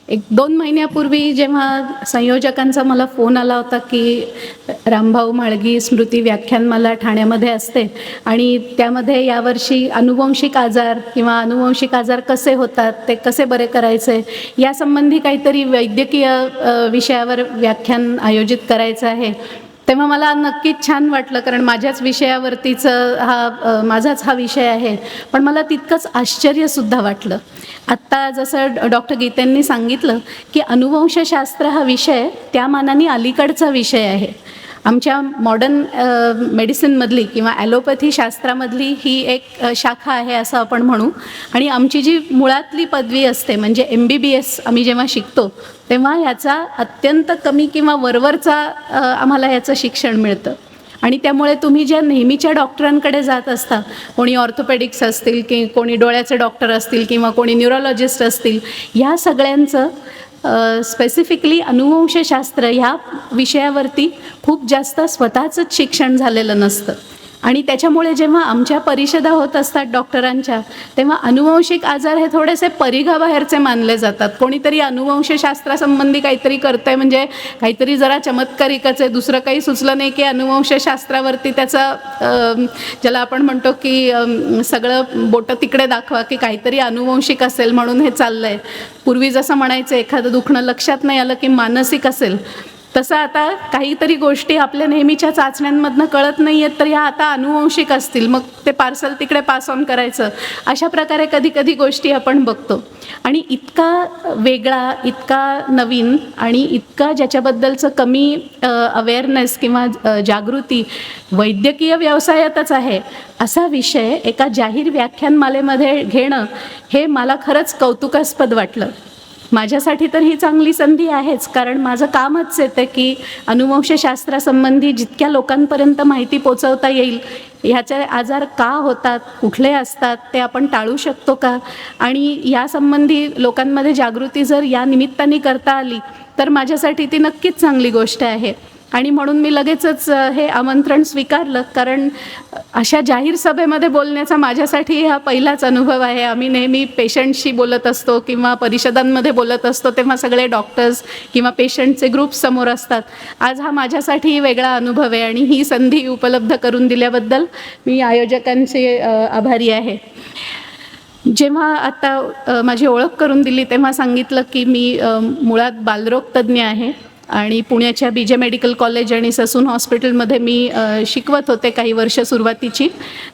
एक 2 महिन्यापूर्वी जेव्हा संयोजकांचा मला फोन आला होता की रामभाऊ म्हाळगी स्मृती व्याख्यानमाला ठाण्यामध्ये असते आणि त्यामध्ये यावर्षी अनुवंशिक आजार किंवा अनुवंशिक आजार कसे होतात, ते कसे बरे करायचे यासंबंधी काहीतरी वैद्यकीय विषयावर व्याख्यान आयोजित करायचं आहे, तेव्हा मला नक्कीच छान वाटलं. कारण माझ्याच विषयावरतीचं माझाच हा विषय आहे. पण मला तितकंच आश्चर्यसुद्धा वाटलं. आत्ता जसं डॉक्टर गीतेंनी सांगितलं की अनुवंशशास्त्र हा विषय त्या मानाने अलीकडचा विषय आहे. आमच्या मॉडर्न मेडिसिनमधली किंवा ॲलोपॅथी शास्त्रामधली ही एक शाखा आहे असं आपण म्हणू. आणि आमची जी मुळातली पदवी असते म्हणजे MBBS आम्ही जेव्हा शिकतो तेव्हा याचा अत्यंत कमी किंवा वरवरचा आम्हाला याचं शिक्षण मिळतं. आणि त्यामुळे तुम्ही ज्या नेहमीच्या डॉक्टरांकडे जात असता, कोणी ऑर्थोपेडिक्स असतील की कोणी डोळ्याचे डॉक्टर असतील किंवा कोणी न्यूरोलॉजिस्ट असतील, या सगळ्यांचं स्पेसिफिकली अनुवंशशास्त्र ह्या विषयावरती खूप जास्त स्वतःचंच शिक्षण झालेलं नसतं. आणि त्याच्यामुळे जेव्हा आमच्या परिषदा होत असतात डॉक्टरांच्या, तेव्हा अनुवंशिक आजार हे थोडेसे परिघाबाहेरचे मानले जातात. कोणीतरी अनुवंशशास्त्रासंबंधी काहीतरी करतं आहे म्हणजे काहीतरी जरा चमत्कारिकच आहे, दुसरं काही सुचलं नाही की अनुवंशशास्त्रावरती त्याचं ज्याला आपण म्हणतो की सगळं बोटं तिकडे दाखवा की काहीतरी अनुवंशिक असेल म्हणून हे चाललं आहे. पूर्वी जसं म्हणायचं एखादं दुखणं लक्षात नाही आलं की मानसिक असेल, तसं आता काहीतरी गोष्टी आपल्या नेहमीच्या चाचण्यांमधनं कळत नाही आहेत तर ह्या आता अनुवंशिक असतील, मग ते पार्सल तिकडे पास ऑन करायचं, अशा प्रकारे कधी कधी गोष्टी आपण बघतो. आणि इतका वेगळा, इतका नवीन आणि इतका ज्याच्याबद्दलचं कमी अवेअरनेस किंवा जागृती वैद्यकीय व्यवसायातच आहे असा विषय एका जाहीर व्याख्यानमालेमध्ये घेणं हे मला खरंच कौतुकास्पद वाटलं. माझ्यासाठी तर ही चांगली संधी आहेच, कारण माझं कामच येतं की अनुवंशशास्त्रासंबंधी जितक्या लोकांपर्यंत माहिती पोचवता येईल, ह्याचे आजार का होतात, कुठले असतात, ते आपण टाळू शकतो का, आणि यासंबंधी लोकांमध्ये जागृती जर या निमित्ताने करता आली तर माझ्यासाठी ती नक्कीच चांगली गोष्ट आहे. आणि म्हणून मी लगेचच हे आमंत्रण स्वीकारलं, कारण अशा जाहीर सभेमध्ये बोलण्याचा माझ्यासाठी हा पहिलाच अनुभव आहे. आम्ही नेहमी पेशंटशी बोलत असतो किंवा परिषदांमध्ये बोलत असतो तेव्हा सगळे डॉक्टर्स किंवा पेशंटचे ग्रुप्स समोर असतात. आज हा माझ्यासाठी वेगळा अनुभव आहे आणि ही संधी उपलब्ध करून दिल्याबद्दल मी आयोजकांचे आभारी आहे. जेव्हा आता माझी ओळख करून दिली तेव्हा सांगितलं की मी मुळात बालरोग तज्ज्ञ आहे आणि पुण्याच्या BJ मेडिकल कॉलेज आणि ससून हॉस्पिटलमध्ये मी शिकवत होते काही वर्ष सुरुवातीची.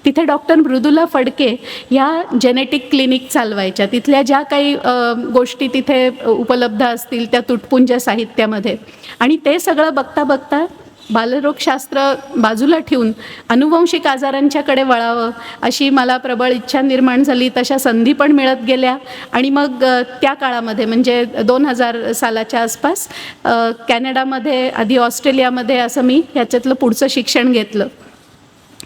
तिथे डॉक्टर मृदुला फडके या जेनेटिक क्लिनिक चालवायच्या. तिथल्या ज्या काही गोष्टी तिथे उपलब्ध असतील त्या तुटपुंज्या साहित्यामध्ये, आणि ते सगळं बघता बघता बालरोगशास्त्र बाजूला ठेवून अनुवंशिक आजारांच्याकडे वळावं अशी मला प्रबळ इच्छा निर्माण झाली. तशा संधी पण मिळत गेल्या आणि मग त्या काळामध्ये म्हणजे 2000 सालाच्या आसपास कॅनडामध्ये, आधी ऑस्ट्रेलियामध्ये असं मी ह्याच्यातलं पुढचं शिक्षण घेतलं.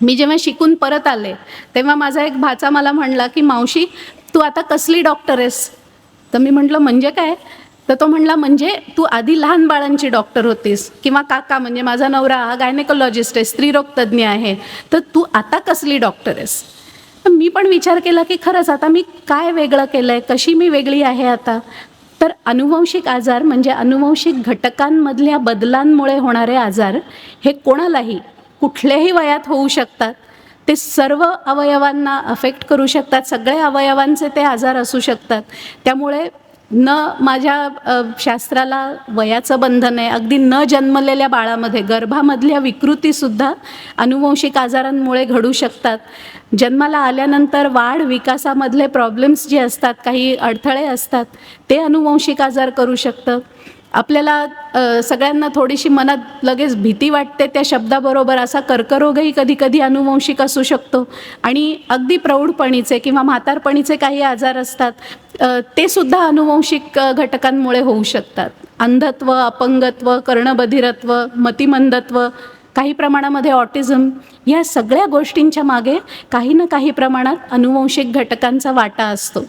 मी जेव्हा शिकून परत आले तेव्हा माझा एक भाचा मला म्हणला की मावशी तू आता कसली डॉक्टर आहेस? तर मी म्हटलं म्हणजे काय? तर तो म्हणला म्हणजे तू आधी लहान बाळांची डॉक्टर होतीस, किंवा काका म्हणजे माझा नवरा हा गायनेकोलॉजिस्ट आहे, स्त्रीरोग तज्ज्ञ आहे, तर तू आता कसली डॉक्टर आहेस? मी पण विचार केला की खरंच आता मी काय वेगळं केलं आहे, कशी मी वेगळी आहे आता? तर अनुवंशिक आजार म्हणजे अनुवंशिक घटकांमधल्या बदलांमुळे होणारे आजार हे कोणालाही कुठल्याही वयात होऊ शकतात. ते सर्व अवयवांना अफेक्ट करू शकतात, सगळे अवयवांचे ते आजार असू शकतात. त्यामुळे न माझ्या शास्त्राला वयाचं बंधन आहे. अगदी न जन्मलेल्या बाळामध्ये गर्भामधल्या विकृतीसुद्धा अनुवंशिक आजारांमुळे घडू शकतात. जन्माला आल्यानंतर वाढ विकासामधले प्रॉब्लेम्स जे असतात, काही अडथळे असतात, ते अनुवंशिक आजार करू शकतं. आपल्याला सगळ्यांना थोडीशी मनात लगेच भीती वाटते त्या शब्दाबरोबर, असा कर्करोगही कधी कधी अनुवंशिक असू शकतो. आणि अगदी प्रौढपणीचे किंवा म्हातारपणीचे काही आजार असतात ते सुद्धा अनुवंशिक घटकांमुळे होऊ शकतात. अंधत्व, अपंगत्व, कर्णबधिरत्व, मतिमंदत्व, काही प्रमाणामध्ये ऑटिझम, या सगळ्या गोष्टींच्या मागे काही ना काही प्रमाणात अनुवंशिक घटकांचा वाटा असतो.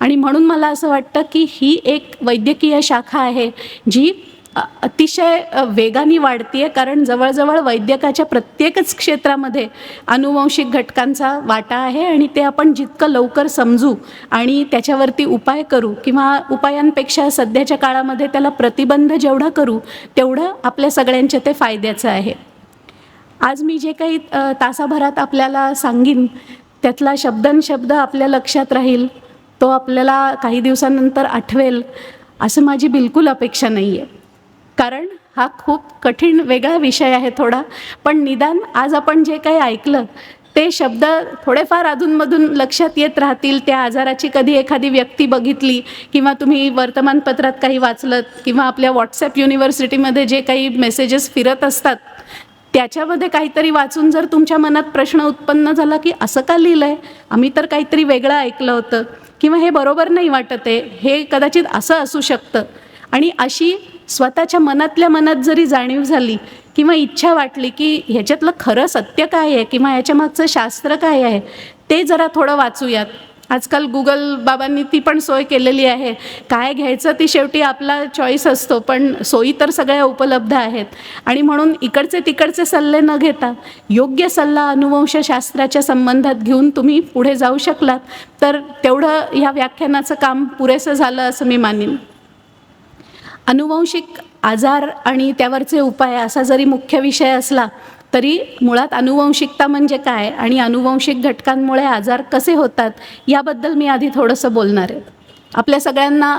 आणि म्हणून मला असं वाटतं की ही एक वैद्यकीय शाखा आहे जी अतिशय वेगाने वाढते, कारण जवळजवळ वैद्यकाच्या प्रत्येकच क्षेत्रामध्ये अनुवांशिक घटकांचा वाटा आहे आणि ते आपण जितकं लवकर समजू आणि त्याच्यावरती उपाय करू किंवा उपायांपेक्षा सध्याच्या काळामध्ये त्याला प्रतिबंध जेवढा करू तेवढं आपल्या सगळ्यांच्या ते फायद्याचं आहे. आज मी जे काही तासाभरात आपल्याला सांगीन त्यातला शब्दनशब्द आपल्या लक्षात राहील, तो आपल्याला काही दिवसांनंतर आठवेल असं माझी बिलकुल अपेक्षा नाही आहे. कारण हा खूप कठीण वेगळा विषय आहे थोडा, पण निदान आज आपण जे काही ऐकलं ते शब्द थोडेफार अधूनमधून लक्षात येत राहतील. त्या आजाराची कधी एखादी व्यक्ती बघितली किंवा तुम्ही वर्तमानपत्रात काही वाचलं किंवा आपल्या व्हॉट्सॲप युनिव्हर्सिटीमध्ये जे काही मेसेजेस फिरत असतात त्याच्यामध्ये काहीतरी वाचून जर तुमच्या मनात प्रश्न उत्पन्न झाला की असं का लिहिलं आहे, आम्ही तर काहीतरी वेगळं ऐकलं होतं किंवा हे बरोबर नाही वाटत आहे, हे कदाचित असं असू शकतं, आणि अशी स्वतःच्या मनातल्या मनात जरी जाणीव झाली किंवा इच्छा वाटली की ह्याच्यातलं खरं सत्य काय आहे किंवा ह्याच्यामागचं शास्त्र काय आहे ते जरा थोडं वाचूयात. आजकाल गुगल बाबांनी ती पण सोय केलेली आहे. काय घ्यायचं ती शेवटी आपला चॉईस असतो, पण सोयी तर सगळ्या उपलब्ध आहेत. आणि म्हणून इकडचे तिकडचे सल्ले न घेता योग्य सल्ला अनुवंशशास्त्राच्या संबंधात घेऊन तुम्ही पुढे जाऊ शकलात तर तेवढं ह्या व्याख्यानाचं काम पुरेसं झालं असं मी मानीन. अनुवंशिक आजार आणि त्यावरचे उपाय असा जरी मुख्य विषय असला तरी मुळात अनुवंशिकता म्हणजे काय आणि अनुवंशिक घटकांमुळे आजार कसे होतात याबद्दल मी आधी थोडंसं बोलणार आहे. आपल्या सगळ्यांना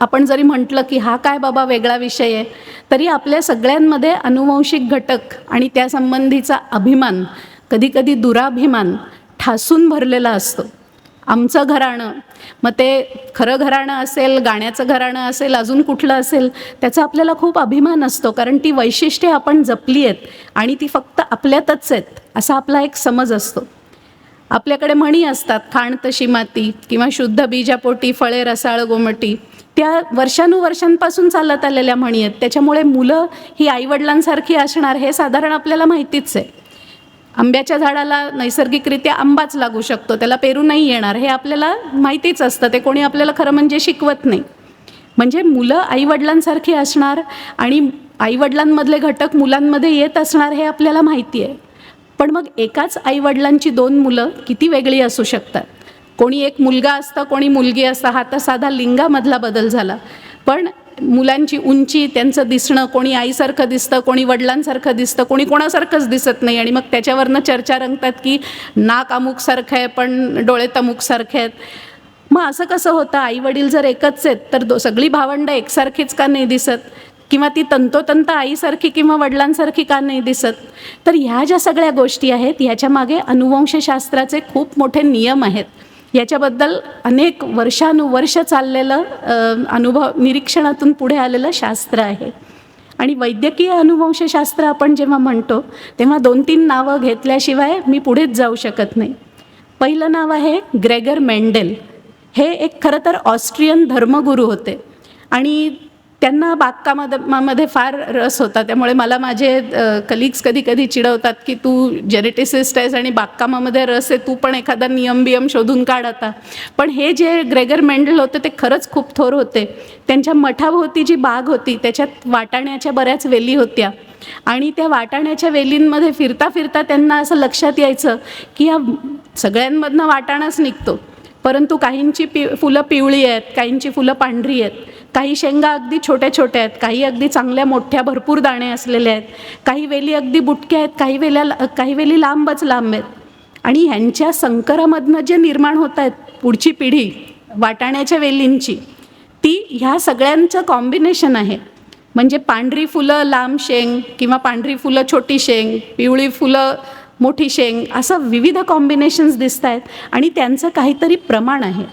आपण जरी म्हटलं की हा काय बाबा वेगळा विषय आहे, तरी आपल्या सगळ्यांमध्ये अनुवंशिक घटक आणि त्यासंबंधीचा अभिमान, कधीकधी दुराभिमान ठासून भरलेला असतो. आमचं घराणं, मग ते खरं घराणं असेल, गाण्याचं घराणं असेल, अजून कुठलं असेल, त्याचा आपल्याला खूप अभिमान असतो, कारण ती वैशिष्ट्ये आपण जपली आहेत आणि ती फक्त आपल्यातच आहेत असा आपला एक समज असतो. आपल्याकडे म्हणी असतात, खाण तशी माती किंवा शुद्ध बीजापोटी फळे रसाळ गोमटी, त्या वर्षानुवर्षांपासून चालत आलेल्या म्हणी आहेत. त्याच्यामुळे मुलं ही आईवडिलांसारखी असणार हे साधारण आपल्याला माहितीच आहे. आंब्याच्या झाडाला नैसर्गिकरित्या आंबाच लागू शकतो, त्याला पेरू नाही येणार हे आपल्याला माहितीच असतं, ते कोणी आपल्याला खरं म्हणजे शिकवत नाही. म्हणजे मुलं आईवडिलांसारखी असणार आणि आईवडिलांमधले घटक मुलांमध्ये येत असणार हे आपल्याला माहिती आहे. पण मग एकाच आईवडिलांची दोन मुलं किती वेगळी असू शकतात. कोणी एक मुलगा असतं, कोणी मुलगी असतं, हा तर साधा लिंगामधला बदल झाला. पण मुलांची उंची, त्यांचं दिसणं, कोणी आईसारखं दिसतं, कोणी वडिलांसारखं दिसतं, कोणी कोणासारखंच दिसत नाही, आणि मग त्याच्यावरनं चर्चा रंगतात की नाक अमुकसारखं आहे पण डोळे तमुकसारखे आहेत. मग असं कसं होतं, आईवडील जर एकच आहेत तर सगळी भावंडं एकसारखीच का नाही दिसत, किंवा ती तंतोतंत आईसारखी किंवा वडिलांसारखी का नाही दिसत. तर ह्या ज्या सगळ्या गोष्टी आहेत ह्याच्यामागे अनुवंशशास्त्राचे खूप मोठे नियम आहेत. याच्याबद्दल अनेक वर्षानुवर्ष चाललेलं अनुभव निरीक्षणातून पुढे आलेलं शास्त्र आहे. आणि वैद्यकीय अनुवंशशास्त्र आपण जेव्हा म्हणतो तेव्हा 2-3 नावं घेतल्याशिवाय मी पुढेच जाऊ शकत नाही. पहिलं नाव आहे ग्रेगर मेंडेल. हे एक खरं तर ऑस्ट्रियन धर्मगुरू होते आणि त्यांना बागकामामध्ये फार रस होता. त्यामुळे मला माझे कलिग्स कधी कधी चिडवतात की तू जेनेटिसिस्ट आहेस आणि बागकामामध्ये रस आहे, तू पण एखादा नियम शोधून काढ आता. पण हे जे ग्रेगर मेंडेल होते ते खरंच खूप थोर होते. त्यांच्या मठाभोवती जी बाग होती त्याच्यात वाटाण्याच्या बऱ्याच वेली होत्या आणि त्या वाटाण्याच्या वेलींमध्ये फिरता फिरता त्यांना असं लक्षात यायचं की या सगळ्यांमधनं वाटाणाच निघतो, परंतु काहींची फुलं पिवळी आहेत, काहींची फुलं पांढरी आहेत, काही शेंगा अगदी छोट्या छोट्या आहेत, काही अगदी चांगल्या मोठ्या भरपूर दाणे असलेल्या आहेत, काही वेली अगदी बुटक्या आहेत, काही वेली लांबच लांब आहेत. आणि ह्यांच्या संकरामधनं जे निर्माण होत आहेत पुढची पिढी वाटाण्याच्या वेलींची, ती ह्या सगळ्यांचं कॉम्बिनेशन आहे. म्हणजे पांढरी फुलं लांब शेंग किंवा पांढरी फुलं छोटी शेंग, पिवळी फुलं मोठी शेंग, असं विविध कॉम्बिनेशन्स दिसत आहेत आणि त्यांचं काहीतरी प्रमाण आहे.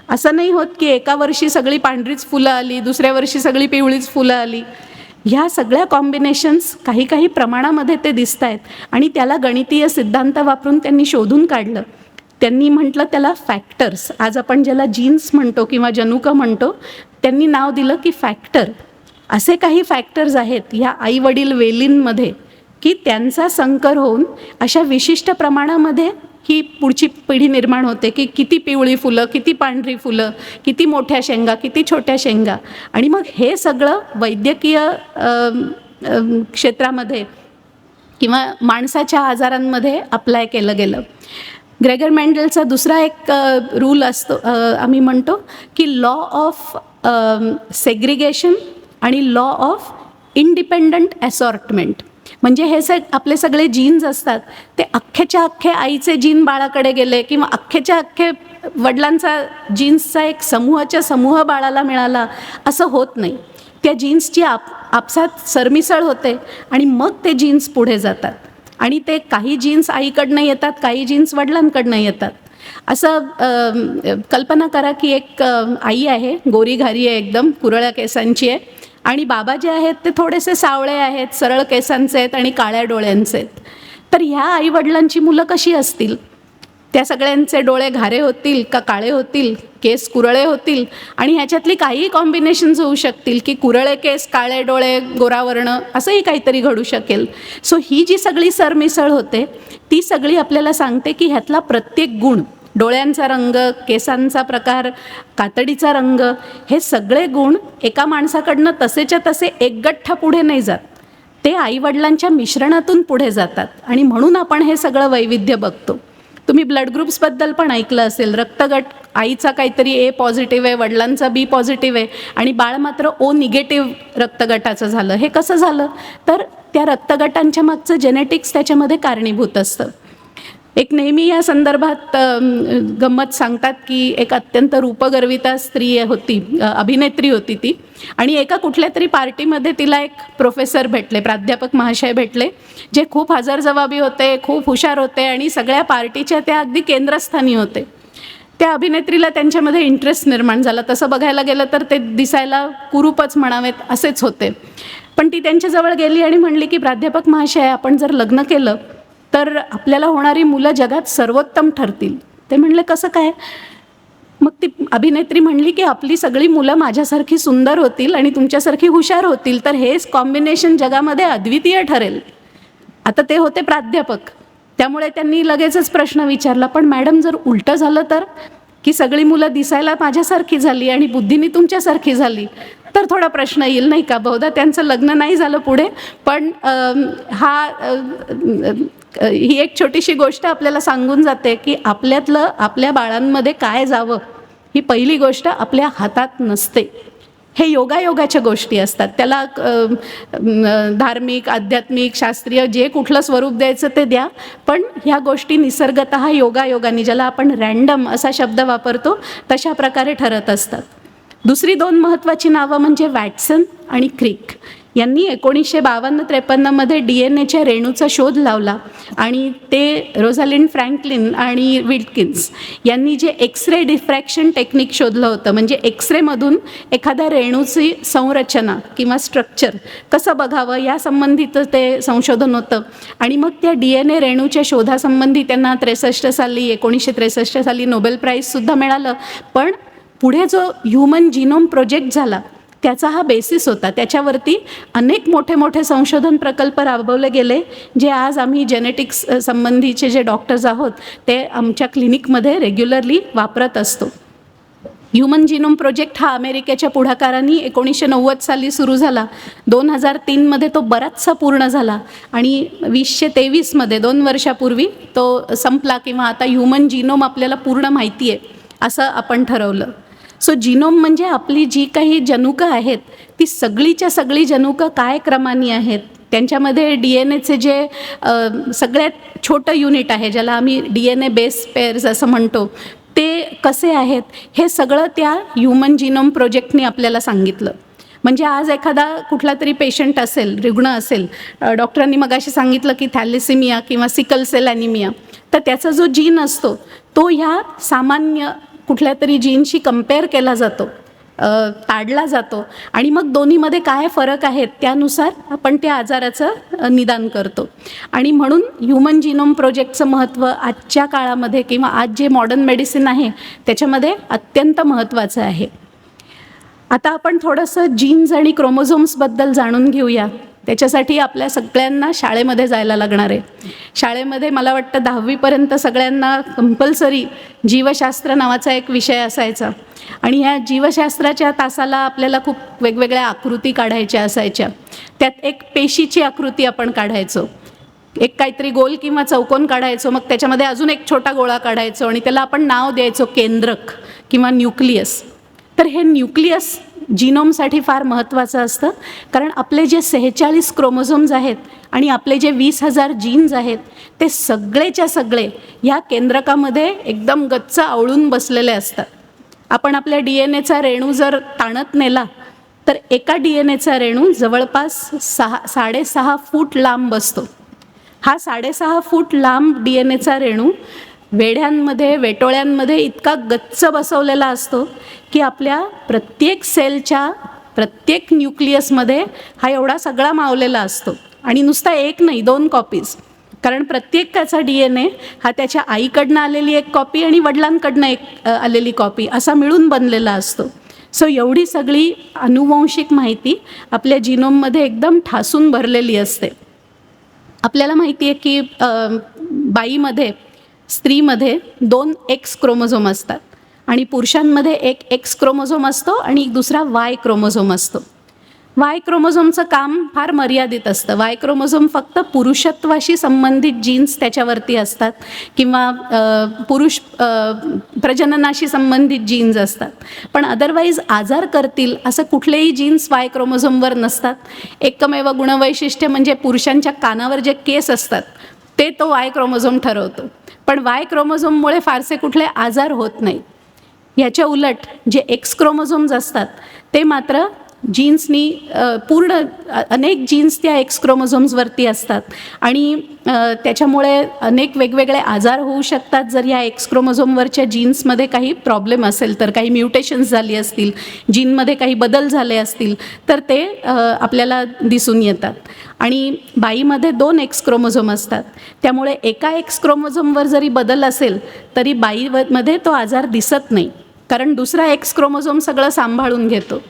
असं नाही होत की एका वर्षी सगळी पांढरीच फुलं आली, दुसऱ्या वर्षी सगळी पिवळीच फुलं आली. ह्या सगळ्या कॉम्बिनेशन्स काही प्रमाणामध्ये ते दिसत आहेत आणि त्याला गणितीय सिद्धांत वापरून त्यांनी शोधून काढलं. त्यांनी म्हटलं त्याला फॅक्टर्स. आज आपण ज्याला जीन्स म्हणतो किंवा जनुकं म्हणतो, त्यांनी नाव दिलं की फॅक्टर. असे काही फॅक्टर्स आहेत ह्या आईवडील वेलींमध्ये की त्यांचा संकर होऊन अशा विशिष्ट प्रमाणामध्ये ही पुढची पिढी निर्माण होते की किती पिवळी फुलं, किती पांढरी फुलं, किती मोठ्या शेंगा, किती छोट्या शेंगा. आणि मग हे सगळं वैद्यकीय क्षेत्रामध्ये किंवा माणसाच्या आजारांमध्ये अप्लाय केलं गेलं. ग्रेगर मेंडलचा दुसरा एक रूल असतो, आम्ही म्हणतो की लॉ ऑफ सेग्रिगेशन आणि लॉ ऑफ इंडिपेंडंट असॉर्टमेंट. म्हणजे हे आपले सगळे जीन्स असतात ते अख्खेच्या अख्खे आईचे जीन बाळाकडे गेले किंवा अख्खेच्या अख्खे वडिलांचा जीन्सचा एक समूहाच्या समूह बाळाला मिळाला असं होत नाही. त्या जीन्सची आपसात सरमिसळ होते आणि मग ते जीन्स पुढे जातात. आणि ते काही जीन्स आईकडनं येतात, काही जीन्स वडिलांकडनं येतात. असं कल्पना करा की एक आई आहे, गोरीघारी आहे, एकदम कुरळ्या केसांची आहे. आणि बाबा जे आहेत ते थोडेसे सावळे आहेत, सरळ केसांचे आहेत आणि काळ्या डोळ्यांचे आहेत. तर ह्या आईवडिलांची मुलं कशी असतील? त्या सगळ्यांचे डोळे घारे होतील का काळे होतील, केस कुरळे होतील? आणि ह्याच्यातली काहीही कॉम्बिनेशन्स होऊ शकतील की कुरळे केस, काळे डोळे, गोरावर्ण, असंही काहीतरी घडू शकेल. सो ही जी सगळी सरमिसळ होते ती सगळी आपल्याला सांगते की ह्यातला प्रत्येक गुण, डोळ्यांचा रंग, केसांचा प्रकार, कातडीचा रंग, हे सगळे गुण एका माणसाकडनं तसेच्या तसे एकगठ्ठा पुढे नाही जात. ते आईवडिलांच्या मिश्रणातून पुढे जातात. आणि म्हणून आपण हे सगळं वैविध्य बघतो. तुम्ही ब्लड ग्रुप्सबद्दल पण ऐकलं असेल. रक्तगट आईचा काहीतरी ए पॉझिटिव्ह आहे, वडिलांचा बी पॉझिटिव्ह आहे आणि बाळ मात्र ओ निगेटिव्ह रक्तगटाचं झालं. हे कसं झालं? तर त्या रक्तगटांच्या मागचं जेनेटिक्स त्याच्यामध्ये कारणीभूत असतं. एक नेहमी या संदर्भात गंमत सांगतात की एक अत्यंत रूपगर्विता स्त्री होती, अभिनेत्री होती ती. आणि एका कुठल्या तरी पार्टीमध्ये तिला एक प्रोफेसर भेटले, प्राध्यापक महाशय भेटले, जे खूप हजरजबाबी होते, खूप हुशार होते आणि सगळ्या पार्टीच्या त्या अगदी केंद्रस्थानी होते. त्या अभिनेत्रीला त्यांच्यामध्ये इंटरेस्ट निर्माण झाला. तसं बघायला गेलं तर ते दिसायला कुरूपच म्हणावेत असेच होते. पण ती त्यांच्याजवळ गेली आणि म्हणली की प्राध्यापक महाशय, आपण जर लग्न केलं तर आपल्याला होणारी मुलं जगात सर्वोत्तम ठरतील. ते म्हणले कसं काय? मग ती अभिनेत्री म्हणली की आपली सगळी मुलं माझ्यासारखी सुंदर होतील आणि तुमच्यासारखी हुशार होतील, तर हेच कॉम्बिनेशन जगामध्ये अद्वितीय ठरेल. आता ते होते प्राध्यापक, त्यामुळे त्यांनी लगेचच प्रश्न विचारला, पण मॅडम जर उलटं झालं तर, की सगळी मुलं दिसायला माझ्यासारखी झाली आणि बुद्धीने तुमच्यासारखी झाली, तर थोडा प्रश्न येईल नाही का? बहुधा त्यांचं लग्न नाही झालं पुढे. पण ही एक छोटीशी गोष्ट आपल्याला सांगून जाते की आपल्यातलं आपल्या बाळांमध्ये काय जावं ही पहिली गोष्ट आपल्या हातात नसते. हे योगायोगाच्या गोष्टी असतात. त्याला धार्मिक, आध्यात्मिक, शास्त्रीय जे कुठलं स्वरूप द्यायचं ते द्या, पण ह्या गोष्टी निसर्गतः योगायोगाने, ज्याला आपण रँडम असा शब्द वापरतो, तशा प्रकारे ठरत असतात. दुसरी दोन महत्त्वाची नावं म्हणजे वॅटसन आणि क्रिक. यांनी 1952-53मध्ये DNA रेणूचा शोध लावला आणि ते रोझालिंड फ्रँकलिन आणि विल्किन्स यांनी जे एक्सरे डिफ्रॅक्शन टेक्निक शोधलं होतं, म्हणजे एक्सरेमधून एखाद्या रेणूची संरचना किंवा स्ट्रक्चर कसं बघावं यासंबंधित ते संशोधन होतं. आणि मग त्या DNA रेणूच्या शोधासंबंधी त्यांना 1963 साली नोबेल प्राईजसुद्धा मिळालं. पण पुढे जो ह्युमन जिनोम प्रोजेक्ट झाला त्याचा हा बेसिस होता. त्याच्यावरती अनेक मोठे मोठे संशोधन प्रकल्प राबवले गेले, जे आज आम्ही जेनेटिक्स संबंधीचे जे डॉक्टर्स आहोत ते आमच्या क्लिनिकमध्ये रेग्युलरली वापरत असतो. ह्युमन जिनोम प्रोजेक्ट हा अमेरिकेच्या पुढाकारांनी 1990 साली सुरू झाला. 2003मध्ये तो बराचसा पूर्ण झाला आणि 2023मध्ये 2 वर्षापूर्वी तो संपला, किंवा आता ह्युमन जिनोम आपल्याला पूर्ण माहिती आहे असं आपण ठरवलं. सो जिनोम म्हणजे आपली जी काही जनुकं आहेत ती सगळीच्या सगळी जनुकं काय क्रमाने आहेत, त्यांच्यामध्ये DNA जे सगळ्यात छोटं युनिट आहे, ज्याला आम्ही DNA बेस पेअर्स असं म्हणतो, ते कसे आहेत, हे सगळं त्या ह्युमन जिनोम प्रोजेक्टने आपल्याला सांगितलं. म्हणजे आज एखादा कुठला तरी पेशंट असेल, रुग्ण असेल, डॉक्टरांनी मगाशी सांगितलं की थॅलेसेमिया किंवा सिकल सेल ॲनिमिया, तर त्याचा जो जीन असतो तो ह्या सामान्य कुठल्या तरी जीनशी कम्पेअर केला जातो, ताडला जातो आणि मग दोन्हीमध्ये काय फरक आहेत त्यानुसार आपण त्या आजाराचं निदान करतो. आणि म्हणून ह्युमन जिनोम प्रोजेक्टचं महत्त्व आजच्या काळामध्ये किंवा आज जे मॉडर्न मेडिसिन आहे त्याच्यामध्ये अत्यंत महत्त्वाचं आहे. आता आपण थोडंसं जीन्स आणि क्रोमोझोम्सबद्दल जाणून घेऊया. त्याच्यासाठी आपल्या सगळ्यांना शाळेमध्ये जायला लागणार आहे. शाळेमध्ये मला वाटतं 10वीपर्यंत सगळ्यांना कंपल्सरी जीवशास्त्र नावाचा एक विषय असायचा आणि ह्या जीवशास्त्राच्या तासाला आपल्याला खूप वेगवेगळ्या आकृती काढायच्या असायच्या. त्यात एक पेशीची आकृती आपण काढायचो, एक काहीतरी गोल किंवा चौकोन काढायचो, मग त्याच्यामध्ये अजून एक छोटा गोळा काढायचो आणि त्याला आपण नाव द्यायचो केंद्रक किंवा न्यूक्लियस. तर हे न्यूक्लियस जीनोमसाठी फार महत्त्वाचं असतं, कारण आपले जे 46 क्रोमोझोम्स आहेत आणि आपले जे 20,000 जीन्स आहेत ते सगळेच्या सगळे ह्या केंद्रकामध्ये एकदम गच्च आवळून बसलेले असतात. आपण आपल्या DNA रेणू जर ताणत नेला तर एका DNA रेणू जवळपास 6.5 फूट लांब बसतो. हा 6.5 फूट लांब DNA रेणू वेढ्यांमध्ये वेटोळ्यांमध्ये इतका गच्च बसवलेला असतो की आपल्या प्रत्येक सेलच्या प्रत्येक न्यूक्लियसमध्ये हा एवढा सगळा मावलेला असतो. आणि नुसता एक नाही, 2 कॉपीज, कारण प्रत्येकाचा DNA हा त्याच्या आईकडनं आलेली एक कॉपी आणि वडिलांकडनं एक आलेली कॉपी असा मिळून बनलेला असतो. सो एवढी सगळी अनुवंशिक माहिती आपल्या जीनोममध्ये एकदम ठासून भरलेली असते. आपल्याला माहिती आहे की बाईमध्ये, स्त्रीमध्ये 2 X क्रोमोझोम असतात आणि पुरुषांमध्ये एक X क्रोमोझोम असतो आणि दुसरा Y क्रोमोझोम असतो. Y क्रोमोझोमचं काम फार मर्यादित असतं. Y क्रोमोझोम फक्त पुरुषत्वाशी संबंधित जीन्स त्याच्यावरती असतात किंवा पुरुष प्रजननाशी संबंधित जीन्स असतात, पण अदरवाईज आजार करतील असं कुठलेही जीन्स Y क्रोमोझोमवर नसतात. एकमेव गुणवैशिष्ट्य म्हणजे पुरुषांच्या कानावर जे केस असतात ते तो Y क्रोमोझोम ठरवतो, पण Y क्रोमोझोममुळे फारसे कुठले आजार होत नाहीत. याच्या उलट जे X क्रोमोझोम्स असतात ते मात्र जीन्सनी पूर्ण अनेक जीन्स त्या X क्रोमोझोम्सवरती असतात आणि त्याच्यामुळे अनेक वेगवेगळे आजार होऊ शकतात. जर या X क्रोमोझोमवरच्या जीन्समध्ये काही प्रॉब्लेम असेल तर, काही म्युटेशन्स झाली असतील, जीनमध्ये काही बदल झाले असतील तर ते आपल्याला दिसून येतात. आणि बाईमध्ये 2 X क्रोमोझोम असतात, त्यामुळे एका X क्रोमोझोमवर जरी बदल असेल तरी बाईमध्ये तो आजार दिसत नाही, कारण दुसरा X क्रोमोझोम सगळं सांभाळून घेतो.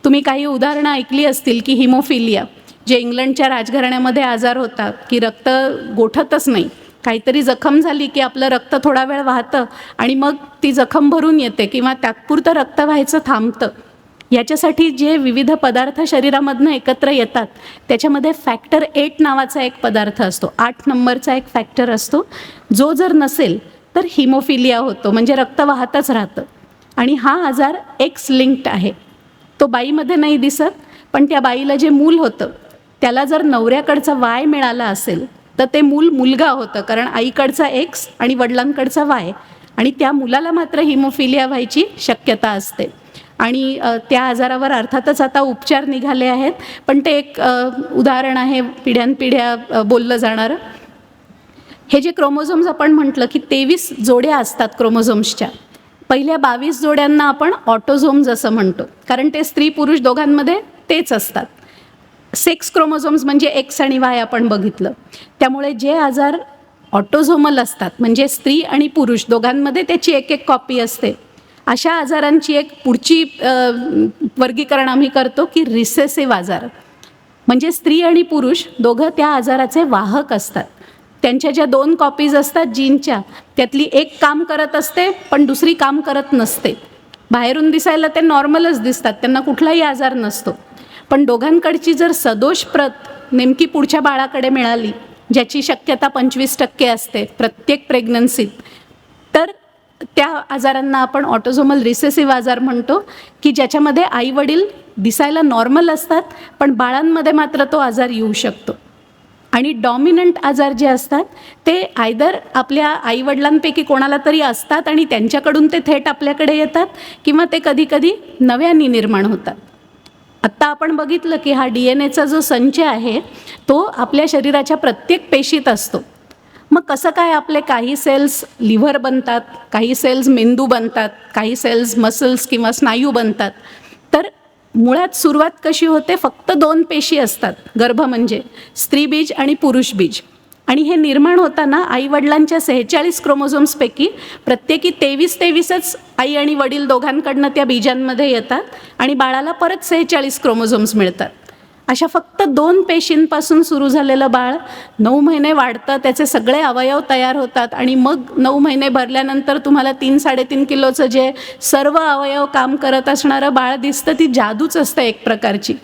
तुम्ही काही उदाहरणं ऐकली असतील की हिमोफिलिया, जे इंग्लंडच्या राजघराण्यामध्ये आजार होता की रक्त गोठतच नाही, काहीतरी जखम झाली की आपलं रक्त थोडा वेळ वाहतं आणि मग ती जखम भरून येते किंवा तात्पुरतं रक्त व्हायचं थांबतं. याच्यासाठी जे विविध पदार्थ शरीरामधनं एकत्र येतात त्याच्यामध्ये फॅक्टर 8 नावाचा एक पदार्थ असतो, 8 नंबरचा एक फॅक्टर असतो, जो जर नसेल तर हिमोफिलिया होतो, म्हणजे रक्त वाहतच राहतं. आणि हा आजार X लिंक्ड आहे. तो बाईमध्ये नाही दिसत, पण त्या बाईला जे मूल होतं त्याला जर नवऱ्याकडचा Y मिळाला असेल तर ते मूल मुलगा होतं, कारण आईकडचा X आणि वडिलांकडचा Y, आणि त्या मुलाला मात्र हिमोफिलिया व्हायची शक्यता असते. आणि त्या आजारावर अर्थातच आता उपचार निघाले आहेत, पण ते एक उदाहरण आहे पिढ्यानपिढ्या बोललं जाणारं. हे जे क्रोमोझोम्स आपण म्हटलं की 23 जोड्या असतात क्रोमोझोम्सच्या, पहिल्या 22 जोड्यांना आपण ऑटोझोम्स असं म्हणतो, कारण ते स्त्री पुरुष दोघांमध्ये तेच असतात. 6 क्रोमोझोम्स म्हणजे X आणि Y आपण बघितलं, त्यामुळे जे आजार ऑटोझोमल असतात म्हणजे स्त्री आणि पुरुष दोघांमध्ये त्याची एक कॉपी असते, अशा आजारांची एक पुढची वर्गीकरण आम्ही करतो की रिसेसिव्ह आजार, म्हणजे स्त्री आणि पुरुष दोघं त्या आजाराचे वाहक असतात. त्यांच्या ज्या 2 कॉपीज असतात जीनच्या, त्यातली एक काम करत असते पण दुसरी काम करत नसते. बाहेरून दिसायला ते नॉर्मलच दिसतात, त्यांना कुठलाही आजार नसतो, पण दोघांकडची जर सदोष प्रत नेमकी पुढच्या बाळाकडे मिळाली, ज्याची शक्यता 25% असते प्रत्येक प्रेग्नन्सीत, तर त्या आजारांना आपण ऑटोझोमल रिसेसिव्ह आजार म्हणतो, की ज्याच्यामध्ये आईवडील दिसायला नॉर्मल असतात पण बाळांमध्ये मात्र तो आजार येऊ शकतो. आणि डॉमिनंट आजार जे असतात ते आयदर आपल्या आईवडिलांपैकी कोणाला तरी असतात आणि त्यांच्याकडून ते थेट आपल्याकडे येतात, किंवा ते कधीकधी नव्याने निर्माण होतात. आत्ता आपण बघितलं की हा DNA जो संच आहे तो आपल्या शरीराच्या प्रत्येक पेशीत असतो. मग कसं काय आपले काही सेल्स लिव्हर बनतात, काही सेल्स मेंदू बनतात, काही सेल्स मसल्स किंवा स्नायू बनतात, तर मुळात सुरुवात कशी होते, फक्त 2 पेशी असतात, गर्भ म्हणजे स्त्रीबीज आणि पुरुषबीज, आणि हे निर्माण होताना आईवडिलांच्या 46 क्रोमोझोम्सपैकी प्रत्येकी 23च आई आणि वडील दोघांकडनं त्या बीजांमध्ये येतात आणि बाळाला परत 46 क्रोमोझोम्स मिळतात. अशा फक्त 2 पेशींपासून सुरू झालेलं बाळ 9 महिने वाढतं, त्याचे सगळे अवयव तयार होतात आणि मग 9 महिने भरल्यानंतर तुम्हाला 3-3.5 किलोचं जे सर्व अवयव काम करत असणारं बाळ दिसतं. ती जादूच असते एक प्रकारची.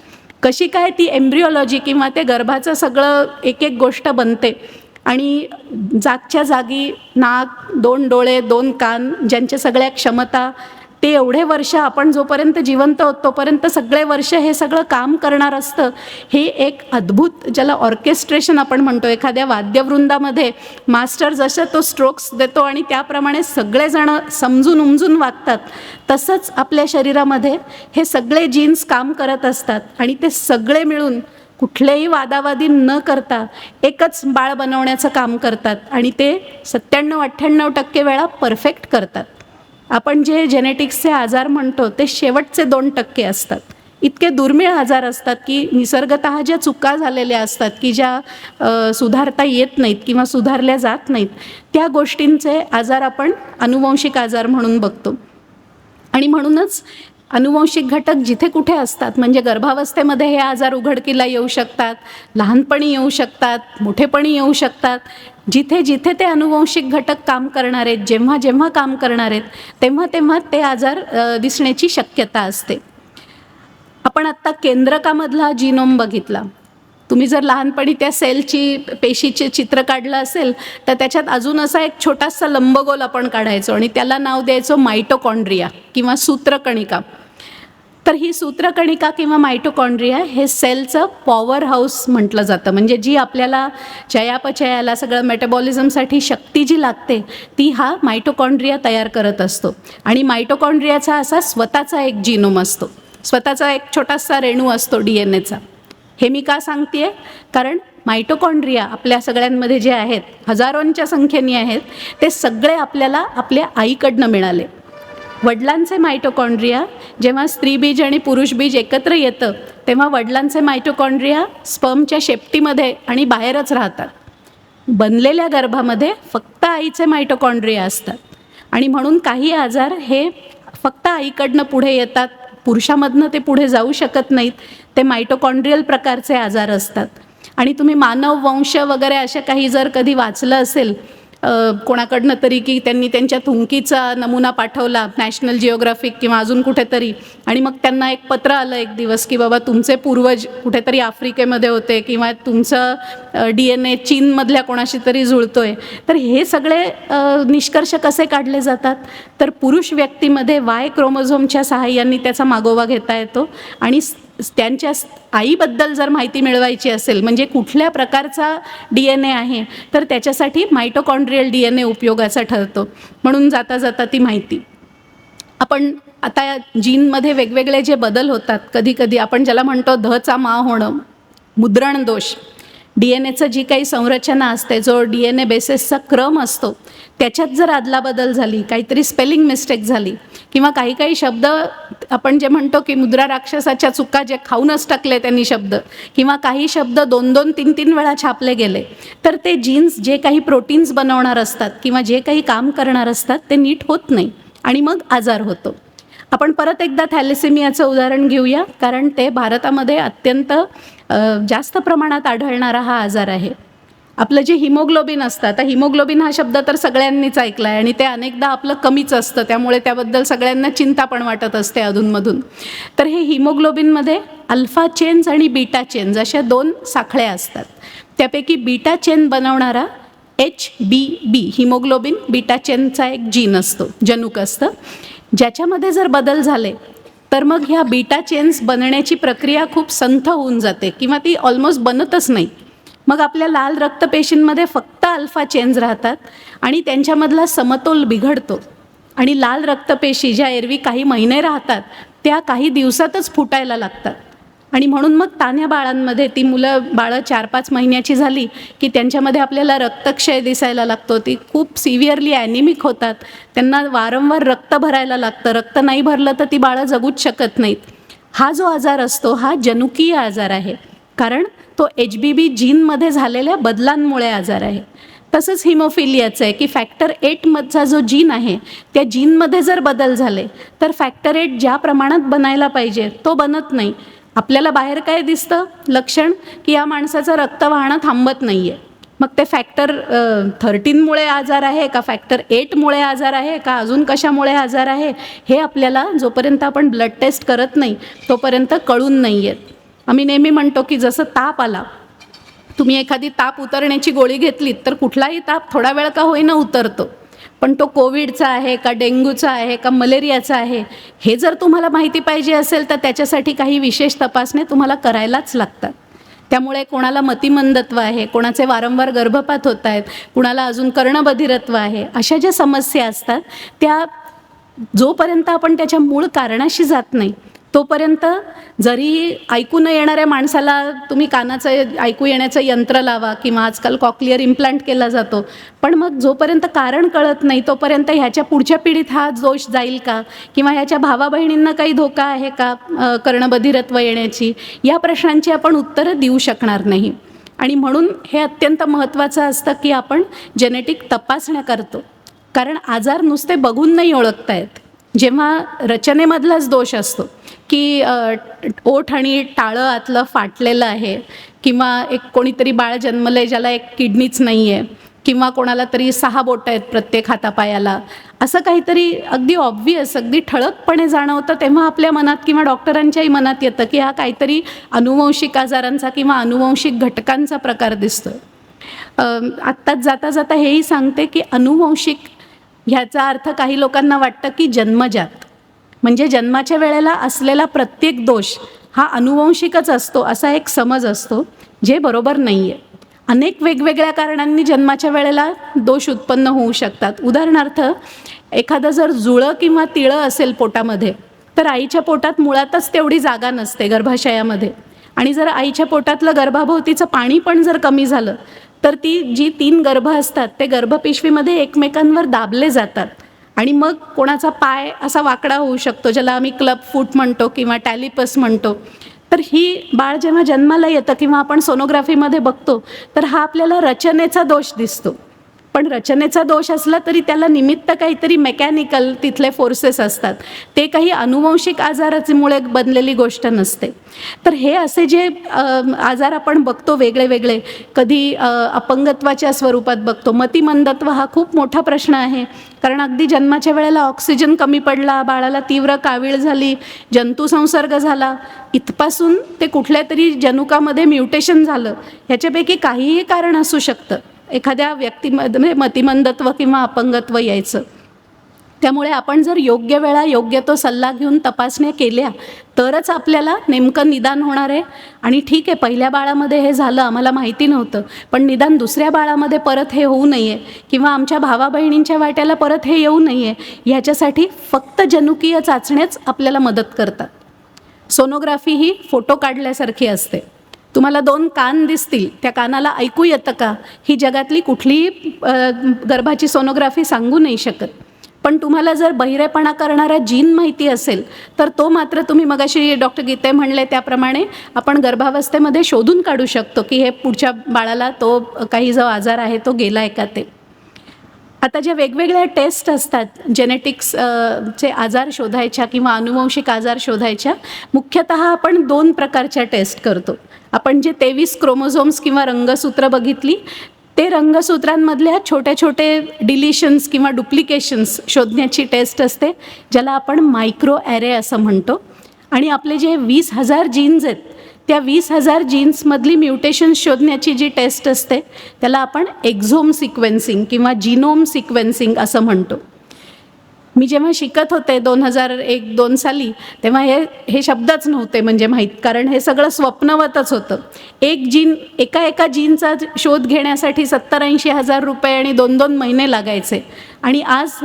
कशी काय ती एम्ब्रिओलॉजी किंवा ते गर्भाचं सगळं एक एक गोष्ट बनते आणि जागच्या जागी नाक, 2 डोळे, 2 कान, ज्यांच्या सगळ्या क्षमता, ते एवढे वर्ष आपण जोपर्यंत जिवंत होत तोपर्यंत सगळे वर्ष हे सगळं काम करणार असतं. हे एक अद्भुत, ज्याला ऑर्केस्ट्रेशन आपण म्हणतो, एखाद्या वाद्यवृंदामध्ये मास्टर जसं तो स्ट्रोक्स देतो आणि त्याप्रमाणे सगळेजण समजून उमजून वागतात, तसंच आपल्या शरीरामध्ये हे सगळे जीन्स काम करत असतात आणि ते सगळे मिळून कुठलेही वादावादी न करता एकच बाळ बनवण्याचं काम करतात आणि ते 97-98% वेळा परफेक्ट करतात. आपण जे जेनेटिक्सचे आजार म्हणतो ते शेवटचे 2% असतात. इतके दुर्मिळ आजार असतात की निसर्गतः ज्या चुका झालेल्या असतात की ज्या सुधारता येत नाहीत किंवा सुधारल्या जात नाहीत, त्या गोष्टींचे आजार आपण अनुवंशिक आजार म्हणून बघतो. आणि म्हणूनच अनुवंशिक घटक जिथे कुठे असतात, म्हणजे गर्भावस्थेमध्ये हे आजार उघडकीला येऊ शकतात, लहानपणी येऊ शकतात, मोठेपणी येऊ शकतात. जिथे जिथे ते अनुवंशिक घटक काम करणार आहेत, जेव्हा जेव्हा काम करणार आहेत, तेव्हा तेव्हा ते आजार दिसण्याची शक्यता असते. आपण आत्ता केंद्रकामधला जीनोम बघितला. तुम्ही जर लहानपणी त्या सेलची, पेशीचे चित्र काढलं असेल तर त्याच्यात अजून असा एक छोटासा लंबगोल आपण काढायचो आणि त्याला नाव द्यायचो मायटोकॉन्ड्रिया किंवा सूत्रकणिका. तर ही सूत्रकणिका किंवा मायटोकॉन्ड्रिया हे सेलचं पॉवर हाऊस म्हटलं जातं. म्हणजे जी आपल्याला चयापचयाला, सगळं मेटाबॉलिझमसाठी शक्ती जी लागते ती हा मायटोकॉन्ड्रिया तयार करत असतो. आणि मायटोकॉन्ड्रियाचा असा स्वतःचा एक जीनोम असतो, स्वतःचा एक छोटासा रेणू असतो DNA चा. हे मी का सांगते आहे? कारण मायटोकॉन्ड्रिया आपल्या सगळ्यांमध्ये जे आहेत, हजारोंच्या संख्येने आहेत, ते सगळे आपल्याला आपल्या आईकडनं मिळाले. वडिलांचे मायटोकॉन्ड्रिया जेव्हा स्त्रीबीज आणि पुरुषबीज एकत्र येतं तेव्हा वडिलांचे मायटोकॉन्ड्रिया स्पर्मच्या शेपटीमध्ये आणि बाहेरच राहतात. बनलेल्या गर्भामध्ये फक्त आईचे मायटोकॉन्ड्रिया असतात आणि म्हणून काही आजार हे फक्त आईकडनं पुढे येतात, पुरुषामधनं ते पुढे जाऊ शकत नाहीत. ते मायटोकॉन्ड्रियल प्रकारचे आजार असतात. आणि तुम्ही मानव वंश वगैरे अशा काही जर कधी वाचलं असेल कोणाकडनं तरी, की त्यांनी त्यांच्या थुंकीचा नमुना पाठवला नॅशनल जिओग्राफिक किंवा अजून कुठेतरी, आणि मग त्यांना एक पत्र आलं एक दिवस की बाबा तुमचे पूर्वज कुठेतरी आफ्रिकेमध्ये होते किंवा तुमचं DNA चीनमधल्या कोणाशी तरी जुळतोय. तर हे सगळे निष्कर्ष कसे काढले जातात? तर पुरुष व्यक्तीमध्ये Y क्रोमोझोमच्या सहाय्याने त्याचा मागोवा घेता येतो आणि त्यांच्या आईबद्दल जर माहिती मिळवायची असेल, म्हणजे कुठल्या प्रकारचा DNA आहे, तर त्याच्यासाठी मायटोकॉन्ड्रियल DNA उपयोगाचा ठरतो. म्हणून जाता जाता ती माहिती आपण आता जीनमध्ये वेगवेगळे जे बदल होतात, कधी कधी आपण ज्याला म्हणतो धचा मा होणं, मुद्रण दोष, DNAचं जी काही संरचना असते, जो DNA बेसिसचा क्रम असतो, त्याच्यात जर अदलाबदल झाली, काहीतरी स्पेलिंग मिस्टेक झाली किंवा काही काही शब्द आपण जे म्हणतो की मुद्रा राक्षसाच्या चुका, जे खाऊनच टाकले त्यांनी शब्द, किंवा काही शब्द 2-2, 3-3 वेळा छापले गेले, तर ते जीन्स जे काही प्रोटीन्स बनवणार असतात किंवा जे काही काम करणार असतात ते नीट होत नाही आणि मग आजार होतो. आपण परत एकदा थॅलेसेमियाचं उदाहरण घेऊया, कारण ते भारतामध्ये अत्यंत जास्त प्रमाणात आढळणारा हा आजार आहे. आपलं जे हिमोग्लोबिन असतं, आता हिमोग्लोबिन हा शब्द तर सगळ्यांनीच ऐकला आहे आणि ते अनेकदा आपलं कमीच असतं, त्यामुळे त्याबद्दल सगळ्यांना चिंता पण वाटत असते अधूनमधून. तर हे हिमोग्लोबिनमध्ये अल्फा चेन्स आणि बीटा चेन्स अशा 2 साखळ्या असतात. त्यापैकी बीटा चेन बनवणारा HBB हिमोग्लोबिन बीटा चेनचा एक जीन असतो, जनुक असतं, ज्याच्यामध्ये जर बदल झाले तर मग ह्या बीटा चेन्स बनण्याची प्रक्रिया खूप संथ होऊन जाते किंवा ती ऑलमोस्ट बनतच नाही. मग आपल्या लाल रक्तपेशींमध्ये फक्त अल्फा चेन्स राहतात आणि त्यांच्यामधला समतोल बिघडतो आणि लाल रक्तपेशी ज्या एरवी काही महिने राहतात त्या काही दिवसातच फुटायला लागतात. आणि म्हणून मग तान्ह्या बाळांमध्ये, ती बाळं 4-5 महिन्याची झाली की त्यांच्यामध्ये आपल्याला रक्तक्षय दिसायला लागतो, ती खूप सिव्हिअरली ॲनिमिक होतात, त्यांना वारंवार रक्त भरायला लागतं, रक्त नाही भरलं तर ती बाळं जगूच शकत नाहीत. हा जो आजार असतो हा जनुकीय आजार आहे, कारण तो HBB जीनमध्ये झालेल्या बदलांमुळे आजार आहे. तसंच हिमोफिलियाचं आहे की फॅक्टर 8 मधचा जो जीन आहे त्या जीनमध्ये जर बदल झाले तर फॅक्टर 8 ज्या प्रमाणात बनायला पाहिजे तो बनत नाही. आपल्याला बाहेर काय दिसतं लक्षण, की या माणसाचं रक्त वाहणं थांबत नाही आहे. मग ते फॅक्टर 13मुळे आजार आहे का, फॅक्टर 8मुळे आजार आहे का, अजून कशामुळे आजार आहे, हे आपल्याला जोपर्यंत आपण ब्लड टेस्ट करत नाही तोपर्यंत कळून नाही येत. आम्ही नेहमी म्हणतो की जसं ताप आला, तुम्ही एखादी ताप उतरण्याची गोळी घेतलीत तर कुठलाही ताप थोडा वेळ का होईना उतरतो, पण तो कोविडचा आहे का, डेंग्यूचा आहे का, मलेरियाचा आहे, हे जर तुम्हाला माहिती पाहिजे असेल तर त्याच्यासाठी काही विशेष तपासण्या तुम्हाला करायलाच लागतात. त्यामुळे कोणाला मतिमंदत्व आहे, कोणाचे वारंवार गर्भपात होत आहेत, कुणाला अजून कर्णबधिरत्व आहे, अशा ज्या समस्या असतात त्या जोपर्यंत आपण त्याच्या मूळ कारणाशी जात नाही तोपर्यंत जरी ऐकू न येणाऱ्या माणसाला तुम्ही कानाचं ऐकू येण्याचं यंत्र लावा किंवा आजकाल कॉक्लिअर इम्प्लांट केला जातो, पण मग जोपर्यंत कारण कळत नाही तोपर्यंत ह्याच्या पुढच्या पिढीत हा दोष जाईल का, किंवा ह्याच्या भावा बहिणींना काही धोका आहे का कर्णबधिरत्व येण्याची, या प्रश्नांची आपण उत्तरं देऊ शकणार नाही. आणि म्हणून हे अत्यंत महत्त्वाचं असतं की आपण जेनेटिक तपासण्या करतो, कारण आजार नुसते बघून नाही ओळखता येत. जेव्हा रचनेमधलाच दोष असतो की ओठ आणि टाळं आतलं फाटलेलं आहे, किंवा एक कोणीतरी बाळ जन्मलं आहे ज्याला एक किडनीच नाही आहे, किंवा कोणाला तरी 6 बोटं आहेत प्रत्येक हातापायाला, असं काहीतरी अगदी ऑब्व्हियस, अगदी ठळकपणे जाणवतं, तेव्हा आपल्या मनात किंवा डॉक्टरांच्याही मनात येतं की हा काहीतरी अनुवंशिक आजारांचा किंवा अनुवंशिक घटकांचा प्रकार दिसतो. आत्ताच जाता जाता हेही सांगते की अनुवंशिक ह्याचा अर्थ काही लोकांना वाटतं की जन्मजात, म्हणजे जन्माच्या वेळेला असलेला प्रत्येक दोष हा अनुवंशिकच असतो असा एक समज असतो, जे बरोबर नाही आहे. अनेक वेगवेगळ्या कारणांनी जन्माच्या वेळेला दोष उत्पन्न होऊ शकतात. उदाहरणार्थ, एखादं जर जुळं किंवा तिळं असेल पोटामध्ये, तर आईच्या पोटात मुळातच तेवढी जागा नसते गर्भाशयामध्ये, आणि जर आईच्या पोटातलं गर्भाभोवतीचं पाणी पण जर कमी झालं तर ती जी 3 गर्भ असतात ते गर्भपिशवीमध्ये एकमेकांवर दाबले जातात, आणि मग कोणाचा पाय असा वाकडा होऊ शकतो, ज्याला आम्ही क्लब फूट म्हणतो किंवा टॅलिपस म्हणतो. तर ही बाळ जेव्हा जन्माला येतं किंवा आपण सोनोग्राफीमध्ये बघतो तर हा आपल्याला रचनेचा दोष दिसतो, पण रचनेचा दोष असला तरी त्याला निमित्त काहीतरी मेकॅनिकल तिथले फोर्सेस असतात, ते काही अनुवंशिक आजारामुळे बनलेली गोष्ट नसते. तर हे असे जे आजार आपण बघतो वेगळे वेगळे, कधी अपंगत्वाच्या स्वरूपात बघतो. मतिमंदत्व हा खूप मोठा प्रश्न आहे, कारण अगदी जन्माच्या वेळेला ऑक्सिजन कमी पडला, बाळाला तीव्र कावीळ झाली, जंतुसंसर्ग झाला, इथपासून ते कुठल्या तरी जनुकामध्ये म्युटेशन झालं, ह्याच्यापैकी काहीही कारण असू शकतं एखाद्या व्यक्तीमध्ये मतिमंदत्व किंवा अपंगत्व यायचं. त्यामुळे आपण जर योग्य वेळा योग्य तो सल्ला घेऊन तपासण्या केल्या तरच आपल्याला नेमकं निदान होणार आहे. आणि ठीक आहे, पहिल्या बाळामध्ये हे झालं, आम्हाला माहिती नव्हतं, पण निदान दुसऱ्या बाळामध्ये परत हे होऊ नये किंवा आमच्या भावा बहिणींच्या वाट्याला परत हे येऊ नये, ह्याच्यासाठी फक्त जनुकीय चाचण्याच आपल्याला मदत करतात. सोनोग्राफी ही फोटो काढल्यासारखी असते. तुम्हाला 2 कान दिसतील, त्या कानाला ऐकू येतं का, ही जगातली कुठलीही गर्भाची सोनोग्राफी सांगू नाही शकत. पण तुम्हाला जर बहिरेपणा करणारा जीन माहिती असेल तर तो मात्र तुम्ही मगाशी डॉक्टर गीते म्हणले त्याप्रमाणे आपण गर्भावस्थेमध्ये शोधून काढू शकतो की हे पुढच्या बाळाला तो काही जो आजार आहे तो गेला आहे का ते. आता ज्या वेगवेगळ्या टेस्ट असतात जेनेटिक्सचे आजार शोधायच्या किंवा अनुवंशिक आजार शोधायच्या, मुख्यतः आपण 2 प्रकारच्या टेस्ट करतो. आपण जे 23 क्रोमोझोम्स किंवा रंगसूत्र बघितली, ते रंगसूत्रांमधल्या छोटे छोटे डिलिशन्स किंवा डुप्लिकेशन्स शोधण्याची टेस्ट असते, ज्याला आपण मायक्रो ॲरे असं म्हणतो. आणि आपले जे 20,000 जीन्स आहेत, त्या 20,000 जीन्समधली म्युटेशन्स शोधण्याची जी टेस्ट असते त्याला आपण एक्झोम सिक्वेन्सिंग किंवा जीनोम सिक्वेन्सिंग असं म्हणतो. मी जेव्हा शिकत होते 2001-2 साली, तेव्हा हे शब्दच नव्हते म्हणजे माहीत, कारण हे सगळं स्वप्नवतच होतं. एका जीनचा शोध घेण्यासाठी 70-80 हजार रुपये आणि 2-2 महिने लागायचे, आणि आज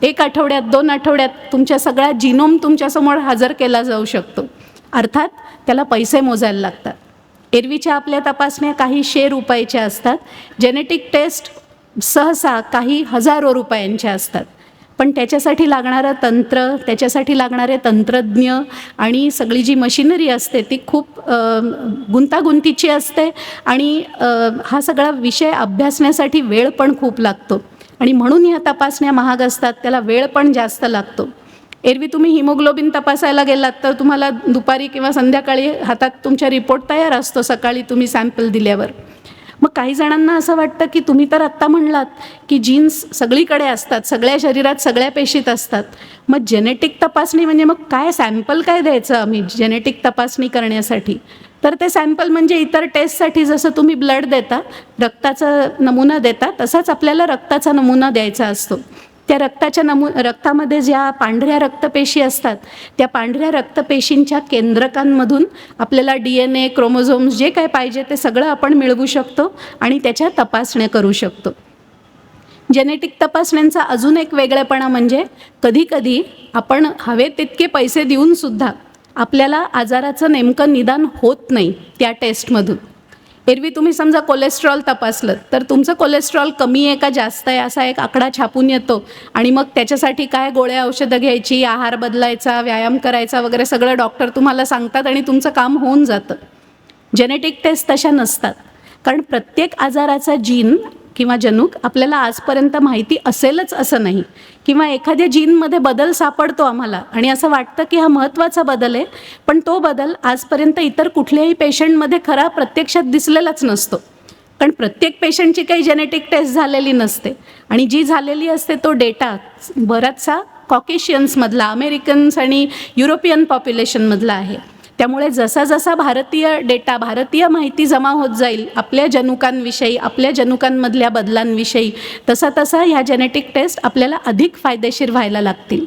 1 आठवड्यात 2 आठवड्यात तुमच्या सगळा जीनोम तुमच्यासमोर हजर केला जाऊ शकतो. अर्थात त्याला पैसे मोजायला लागतात. एरवीच्या आपल्या तपासण्या काही ₹100 रुपयाच्या असतात, जेनेटिक टेस्ट सहसा काही हजारो रुपयांच्या असतात. पण त्याच्यासाठी लागणारं तंत्र, त्याच्यासाठी लागणारे तंत्रज्ञ आणि सगळी जी मशिनरी असते ती खूप गुंतागुंतीची असते, आणि हा सगळा विषय अभ्यासण्यासाठी वेळ पण खूप लागतो, आणि म्हणून ह्या तपासण्या महाग असतात, त्याला वेळ पण जास्त लागतो. एरवी तुम्ही हिमोग्लोबिन तपासायला गेलात तर तुम्हाला दुपारी किंवा संध्याकाळी हातात तुमच्या रिपोर्ट तयार असतो, सकाळी तुम्ही सॅम्पल दिल्यावर. मग काही जणांना असं वाटतं की तुम्ही तर आत्ता म्हणलात की जीन्स सगळीकडे असतात, सगळ्या शरीरात सगळ्या पेशीत असतात, मग जेनेटिक तपासणी म्हणजे मग काय, सॅम्पल काय द्यायचं आम्ही जेनेटिक तपासणी करण्यासाठी? तर ते सॅम्पल म्हणजे इतर टेस्टसाठी जसं तुम्ही ब्लड देता, रक्ताचा नमुना देता, तसाच आपल्याला रक्ताचा नमुना द्यायचा असतो. त्या रक्तामध्ये ज्या पांढऱ्या रक्तपेशी असतात, त्या पांढऱ्या रक्तपेशींच्या केंद्रकांमधून आपल्याला DNA, क्रोमोझोम्स जे काय पाहिजे ते सगळं आपण मिळवू शकतो आणि त्याच्या तपासण्या करू शकतो. जेनेटिक तपासण्यांचा अजून एक वेगळेपणा म्हणजे कधीकधी आपण हवे तितके पैसे देऊनसुद्धा आपल्याला आजाराचं नेमकं निदान होत नाही त्या टेस्टमधून. एरवी तुम्ही समजा कोलेस्ट्रॉल तपासलं तर तुमचं कोलेस्ट्रॉल कमी आहे का जास्त आहे असा एक आकडा छापून येतो आणि मग त्याच्यासाठी काय गोळ्या औषधं घ्यायची, आहार बदलायचा, व्यायाम करायचा वगैरे सगळं डॉक्टर तुम्हाला सांगतात आणि तुमचं काम होऊन जातं. जेनेटिक टेस्ट तशा नसतात, कारण प्रत्येक आजाराचा जीन किंवा जनुक आपल्याला आजपर्यंत माहिती असेलच असं नाही, किंवा एखाद्या जीनमध्ये बदल सापडतो आम्हाला आणि असं वाटतं की हा महत्त्वाचा बदल आहे, पण तो बदल आजपर्यंत इतर कुठल्याही पेशंटमध्ये खरा प्रत्यक्षात दिसलेलाच नसतो. कारण प्रत्येक पेशंटची काही जेनेटिक टेस्ट झालेली नसते आणि जी झालेली असते तो डेटा बराचसा कॉकेशियन्समधला, अमेरिकन्स आणि युरोपियन पॉप्युलेशनमधला आहे. त्यामुळे जसा जसा भारतीय डेटा, भारतीय माहिती जमा होत जाईल आपल्या जनुकांविषयी, आपल्या जनुकांमधल्या बदलांविषयी, तसा तसा ह्या जेनेटिक टेस्ट आपल्याला अधिक फायदेशीर व्हायला लागतील.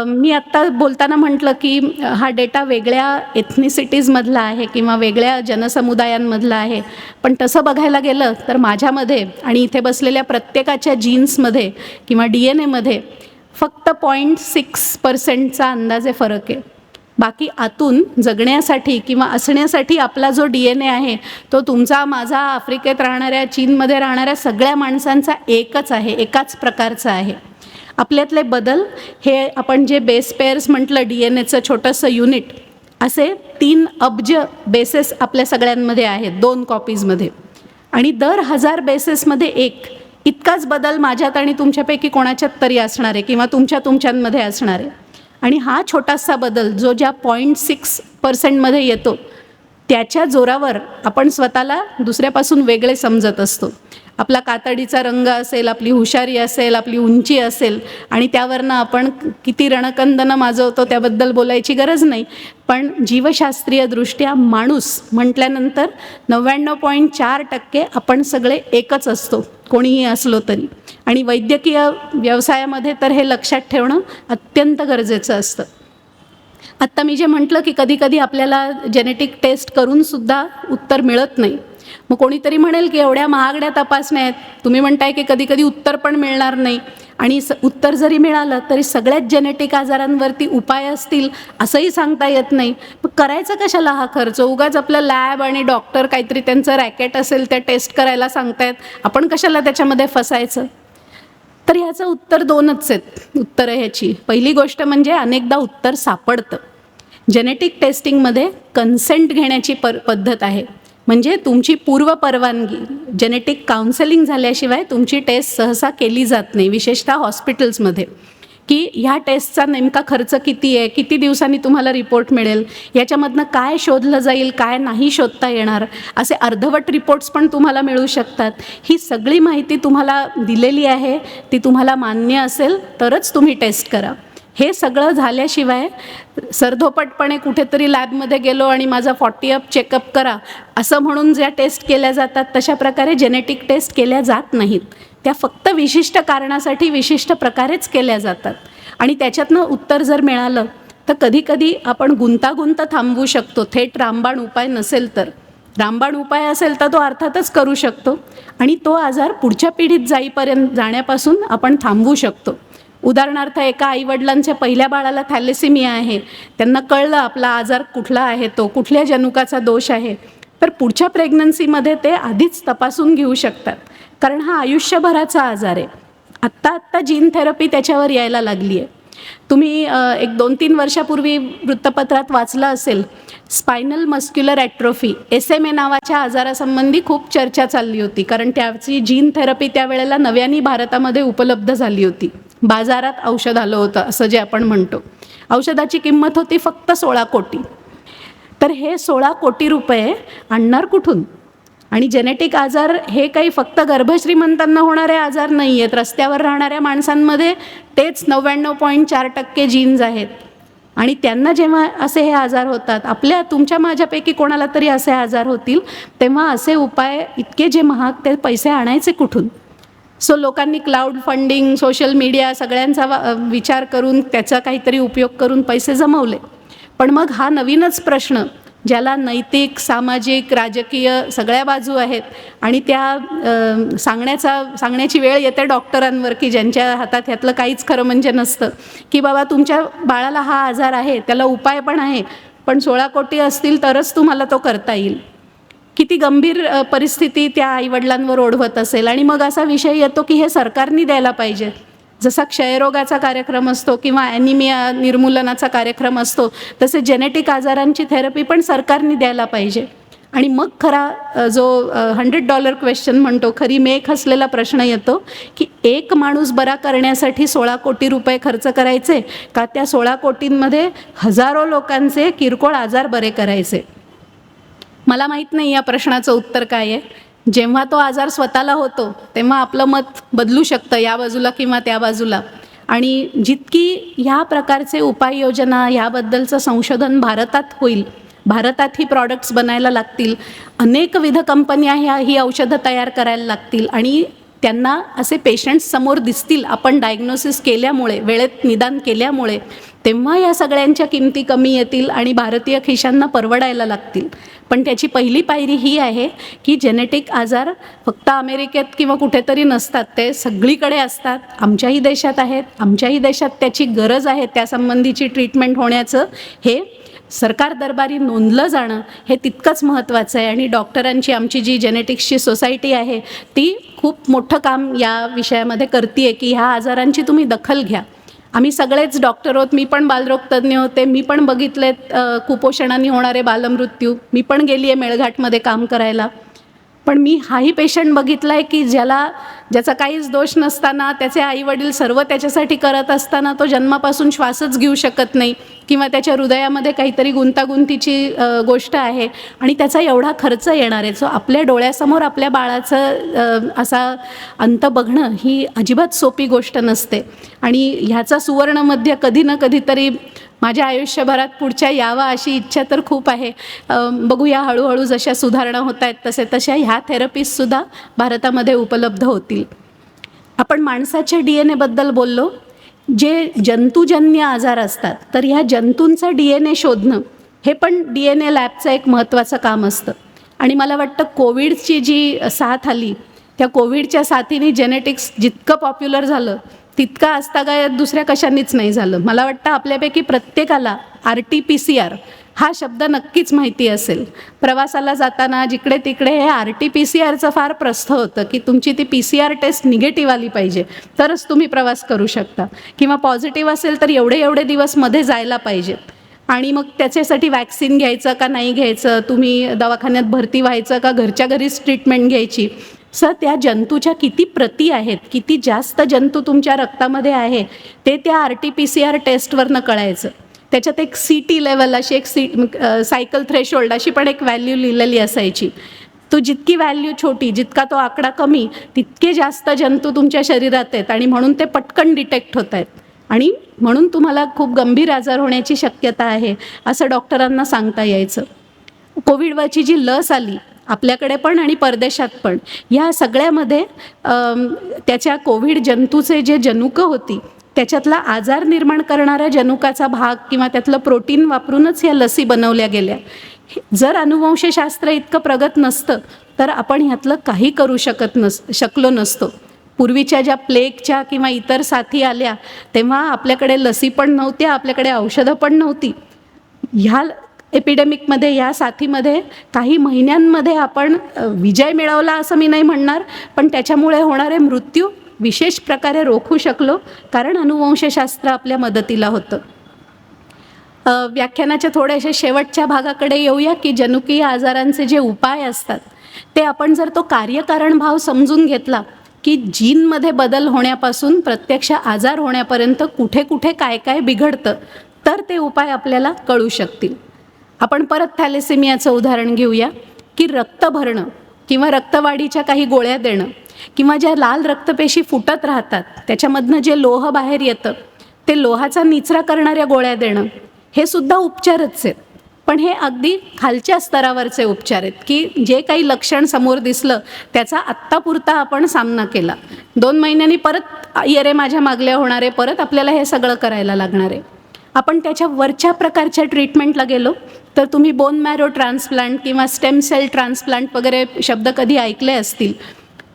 मी आत्ता बोलताना म्हटलं की हा डेटा वेगळ्या एथनिसिटीजमधला आहे किंवा वेगळ्या जनसमुदायांमधला आहे, पण तसं बघायला गेलं तर माझ्यामध्ये आणि इथे बसलेल्या प्रत्येकाच्या जीन्समध्ये किंवा DNA फक्त 0.6%चा अंदाजे फरक आहे. बाकी आतून जगण्यासाठी किंवा असण्यासाठी आपला जो DNA आहे तो तुमचा, माझा, आफ्रिकेत राहणाऱ्या, चीनमध्ये राहणाऱ्या सगळ्या माणसांचा एकच आहे, एकाच प्रकारचा आहे. आपल्यातले बदल हे आपण जे बेस पेअर्स म्हटलं, DNAचं छोटंसं युनिट, असे 3 अब्ज बेसेस आपल्या सगळ्यांमध्ये आहेत 2 कॉपीजमध्ये, आणि दर 1000 बेसेसमध्ये एक इतकाच बदल माझ्यात आणि तुमच्यापैकी कोणाच्यात तरी असणार आहे किंवा तुमच्यामध्ये असणार आहे. आणि हा छोटासा बदल जो ज्या 0.6%मध्ये येतो त्याच्या जोरावर आपण स्वतःला दुसऱ्यापासून वेगळे समजत असतो. आपला कातडीचा रंग असेल, आपली हुशारी असेल, आपली उंची असेल, आणि त्यावरनं आपण किती रणकंदनं माजवतो त्याबद्दल बोलायची गरज नाही, पण जीवशास्त्रीयदृष्ट्या माणूस म्हटल्यानंतर 99.4% आपण सगळे एकच असतो, कोणीही असलो तरी. आणि वैद्यकीय व्यवसायामध्ये तर हे लक्षात ठेवणं अत्यंत गरजेचं असतं. आत्ता मी जे म्हटलं की कधीकधी आपल्याला जेनेटिक टेस्ट करूनसुद्धा उत्तर मिळत नाही. मग कोणीतरी म्हणेल की एवढ्या महागड्या तपासण्या आहेत, तुम्ही म्हणताय की कधीकधी उत्तर पण मिळणार नाही, आणि उत्तर जरी मिळालं तरी सगळ्याच जेनेटिक आजारांवरती उपाय असतील असंही सांगता येत नाही. मग करायचं कशाला हा खर्च? उगाच आपलं लॅब आणि डॉक्टर काहीतरी त्यांचं रॅकेट असेल त्या टेस्ट करायला सांगतायत, आपण कशाला त्याच्यामध्ये फसायचं? तर ह्याचं उत्तर 2च आहेत उत्तरं ह्याची. पहिली गोष्ट म्हणजे अनेकदा उत्तर सापडतं. जेनेटिक टेस्टिंगमध्ये कन्सेंट घेण्याची पद्धत आहे, म्हणजे तुमची पूर्व परवानगी, जेनेटिक काउन्सेलिंग झाल्याशिवाय तुमची टेस्ट सहसा केली जात नाही, विशेषतः हॉस्पिटल्समध्ये. की ह्या टेस्टचा नेमका खर्च किती आहे, किती दिवसांनी तुम्हाला रिपोर्ट मिळेल, याच्यामधनं काय शोधलं जाईल, काय नाही शोधता येणार, असे अर्धवट रिपोर्ट्स पण तुम्हाला मिळू शकतात. ही सगळी माहिती तुम्हाला दिलेली आहे, ती तुम्हाला मान्य असेल तरच तुम्ही टेस्ट करा. हे सगळं झाल्याशिवाय सरधोपटपणे कुठेतरी लॅबमध्ये गेलो आणि माझा 40 अप चेकअप करा असं म्हणून ज्या टेस्ट केल्या जातात तशा प्रकारे जेनेटिक टेस्ट केल्या जात नाहीत. त्या फक्त विशिष्ट कारणासाठी विशिष्ट प्रकारेच केल्या जातात, आणि त्याच्यातनं उत्तर जर मिळालं तर कधीकधी आपण गुंतागुंत थांबवू शकतो. थेट रामबाण उपाय नसेल तर, रामबाण उपाय असेल तर तो अर्थातच करू शकतो आणि तो आजार पुढच्या पिढीत जाण्यापासून आपण थांबवू शकतो. उदाहरणार्थ, एका आईवडिलांच्या पहिल्या बाळाला थॅलेसिमिया आहे, त्यांना कळलं आपला आजार कुठला आहे, तो कुठल्या जनुकाचा दोष आहे, तर पुढच्या प्रेग्नन्सीमध्ये ते आधीच तपासून घेऊ शकतात, कारण हा आयुष्यभराचा आजार आहे. आत्ता जीन थेरपी त्याच्यावर यायला लागली आहे. तुम्ही एक 2-3 वर्षापूर्वी वृत्तपत्रात वाचलं असेल, स्पायनल मस्क्युलर ॲट्रोफी SMA नावाच्या आजारासंबंधी खूप चर्चा चालली होती, कारण त्याची जीन थेरपी त्यावेळेला नव्याने भारतामध्ये उपलब्ध झाली होती. बाजारात औषध आलं होतं असं जे आपण म्हणतो. औषधाची किंमत होती फक्त 16 कोटी. तर हे 16 कोटी रुपये आणणार कुठून? आणि जेनेटिक आजार हे काही फक्त गर्भश्रीमंतांना होणारे आजार नाही आहेत. रस्त्यावर राहणाऱ्या माणसांमध्ये तेच 99.4% जीन्स आहेत. आणि त्यांना जेव्हा असे हे आजार होतात, तुमच्या माझ्यापैकी कोणाला तरी असे आजार होतील, तेव्हा असे उपाय इतके जे महाग, ते पैसे आणायचे कुठून? सो लोकांनी क्लाउड फंडिंग, सोशल मीडिया सगळ्यांचा विचार करून त्याचा काहीतरी उपयोग करून पैसे जमवले. पण मग हा नवीनच प्रश्न, ज्याला नैतिक, सामाजिक, राजकीय सगळ्या बाजू आहेत आणि त्या सांगण्याची वेळ येते डॉक्टरांवर, की ज्यांच्या हातात ह्यातलं काहीच खरं म्हणजे नसतं, की बाबा तुमच्या बाळाला हा आजार आहे, त्याला उपाय पण आहे, पण 16 कोटी असतील तरच तुम्हाला तो करता येईल. किती गंभीर परिस्थिती त्या आईवडिलांवर ओढवत असेल. आणि मग असा विषय येतो की हे सरकारने द्यायला पाहिजे. जसा क्षयरोगाचा कार्यक्रम असतो किंवा ॲनिमिया निर्मूलनाचा कार्यक्रम असतो, तसे जेनेटिक आजारांची थेरपी पण सरकारने द्यायला पाहिजे. आणि मग खरा जो $100 क्वेश्चन म्हणतो, खरी मेख असलेला प्रश्न येतो की एक माणूस बरा करण्यासाठी 16 कोटी रुपये खर्च करायचे का त्या 16 कोटींमध्ये हजारो लोकांचे किरकोळ आजार बरे करायचे? मला माहीत नाही या प्रश्नाचं उत्तर काय आहे. जेव्हा तो आजार स्वतःला होतो तेव्हा आपलं मत बदलू शकतं, या बाजूला किंवा त्या बाजूला. आणि जितकी ह्या प्रकारचे उपाययोजना, ह्याबद्दलचं संशोधन भारतात होईल, भारतात ही प्रॉडक्ट्स बनायला लागतील, अनेकविध कंपन्या ही औषधं तयार करायला लागतील आणि त्यांना असे पेशंट्स समोर दिसतील आपण डायग्नोसिस केल्यामुळे, वेळेत निदान केल्यामुळे, तेव्हा या सगळ्यांच्या किमती कमी येतील आणि भारतीय खिशांना परवडायला लागतील. पण त्याची पहिली पायरी ही आहे की जेनेटिक आजार फक्त अमेरिकेत किंवा कुठेतरी नसतात, ते सगळीकडे असतात, आमच्याही देशात आहेत. आमच्याही देशात त्याची गरज आहे, त्यासंबंधीची ट्रीटमेंट होण्याचं हे सरकार दरबारी नोंदलं जाणं हे तितकंच महत्त्वाचं आहे. आणि डॉक्टरांची, आमची जी जेनेटिक्सची सोसायटी आहे, ती खूप मोठं काम या विषयामध्ये करते आहे की ह्या आजारांची तुम्ही दखल घ्या. आम्ही सगळेच डॉक्टर आहोत. मी पण बालरोगतज्ञ होते, मी पण बघितलेत कुपोषणाने होणारे बालमृत्यू, मी पण गेली आहे मेळघाटमध्ये काम करायला. पण मी हाही पेशंट बघितला आहे की ज्याचा काहीच दोष नसताना, त्याचे आईवडील सर्व त्याच्यासाठी करत असताना, तो जन्मापासून श्वासच घेऊ शकत नाही किंवा त्याच्या हृदयामध्ये काहीतरी गुंतागुंतीची गोष्ट आहे आणि त्याचा एवढा खर्च येणार आहे. सो आपल्या डोळ्यासमोर आपल्या बाळाचं असा अंत बघणं ही अजिबात सोपी गोष्ट नसते. आणि ह्याचा सुवर्णमध्य कधी ना कधीतरी माझ्या आयुष्यभरात पुढच्या यावा अशी इच्छा तर खूप आहे. बघूया, हळूहळू जशा सुधारणा होत आहेत तशा ह्या थेरपीजसुद्धा भारतामध्ये उपलब्ध होतील. आपण माणसाच्या DNA बद्दल बोललो. जे जंतुजन्य आजार असतात, तर ह्या जंतूंचा DNA शोधणं हे पण DNA लॅबचं एक महत्त्वाचं काम असतं. आणि मला वाटतं कोविडची जी साथ आली, त्या कोविडच्या साथीने जेनेटिक्स जितकं पॉप्युलर झालं तितका आजतागायत दुसऱ्या कशानेच नाही झालं. मला वाटतं आपल्यापैकी प्रत्येकाला RT-PCR हा शब्द नक्कीच माहिती असेल. प्रवासाला जाताना जिकडे तिकडे हे RT-PCRचं फार प्रस्थ होतं की तुमची ती PCR टेस्ट निगेटिव्ह आली पाहिजे तरच तुम्ही प्रवास करू शकता, किंवा पॉझिटिव्ह असेल तर एवढे दिवस मध्ये जायला पाहिजेत. आणि मग त्याच्यासाठी वॅक्सिन घ्यायचं का नाही घ्यायचं, तुम्ही दवाखान्यात भरती व्हायचं का घरच्या घरीच ट्रीटमेंट घ्यायची. त्या जंतूच्या किती प्रती आहेत, किती जास्त जंतू तुमच्या रक्तामध्ये आहे ते त्या RT-PCR टेस्टवरनं कळायचं. त्याच्यात एक CT लेवल, अशी एक सायकल थ्रेशोल्ड अशी पण एक व्हॅल्यू लिहिलेली असायची. तो जितकी व्हॅल्यू छोटी, जितका तो आकडा कमी, तितके जास्त जंतू तुमच्या शरीरात आहेत आणि म्हणून ते पटकन डिटेक्ट होत आहेत आणि म्हणून तुम्हाला खूप गंभीर आजार होण्याची शक्यता आहे असं डॉक्टरांना सांगता यायचं. कोविडवरची जी लस आली आपल्याकडे पण आणि परदेशात पण, या सगळ्यामध्ये त्याच्या कोविड जंतूचे जे जनुकं होती त्याच्यातला आजार निर्माण करणाऱ्या जनुकाचा भाग किंवा त्यातलं प्रोटीन वापरूनच ह्या लसी बनवल्या गेल्या. जर अनुवंशशास्त्र इतकं प्रगत नसतं तर आपण ह्यातलं काही करू शकलो नसतो. पूर्वीच्या ज्या प्लेगच्या किंवा इतर साथी आल्या तेव्हा आपल्याकडे लसी पण नव्हत्या, आपल्याकडे औषधं पण नव्हती. ह्या एपिडेमिकमध्ये, या साथीमध्ये काही महिन्यांमध्ये आपण विजय मिळवला असं मी नाही म्हणणार, पण त्याच्यामुळे होणारे मृत्यू विशेष प्रकारे रोखू शकलो कारण अनुवंशशास्त्र आपल्या मदतीला होतं. व्याख्यानाच्या थोड्याशा शेवटच्या भागाकडे येऊया की जनुकीय आजारांचे जे उपाय असतात ते आपण जर तो कार्यकारण भाव समजून घेतला की जीनमध्ये बदल होण्यापासून प्रत्यक्ष आजार होण्यापर्यंत कुठे कुठे काय काय बिघडतं, तर ते उपाय आपल्याला कळू शकतील. आपण परत थॅलेसेमियाचं उदाहरण घेऊया, की रक्त भरणं किंवा रक्तवाढीच्या काही गोळ्या देणं किंवा ज्या लाल रक्तपेशी फुटत राहतात त्याच्यामधनं जे लोह बाहेर येतं ते लोहाचा निचरा करणाऱ्या गोळ्या देणं, हे सुद्धा उपचारच आहेत. पण हे अगदी खालच्या स्तरावरचे उपचार आहेत, की जे काही लक्षण समोर दिसलं त्याचा आत्तापुरता आपण सामना केला, 2 महिन्यांनी परत ये रे माझ्या मागल्या होणारे, परत आपल्याला हे सगळं करायला लागणार आहे. आपण त्याच्या वरच्या प्रकारच्या ट्रीटमेंटला गेलो तर तुम्ही बोन मॅरो ट्रान्सप्लांट किंवा स्टेम सेल ट्रान्सप्लांट वगैरे शब्द कधी ऐकले असतील,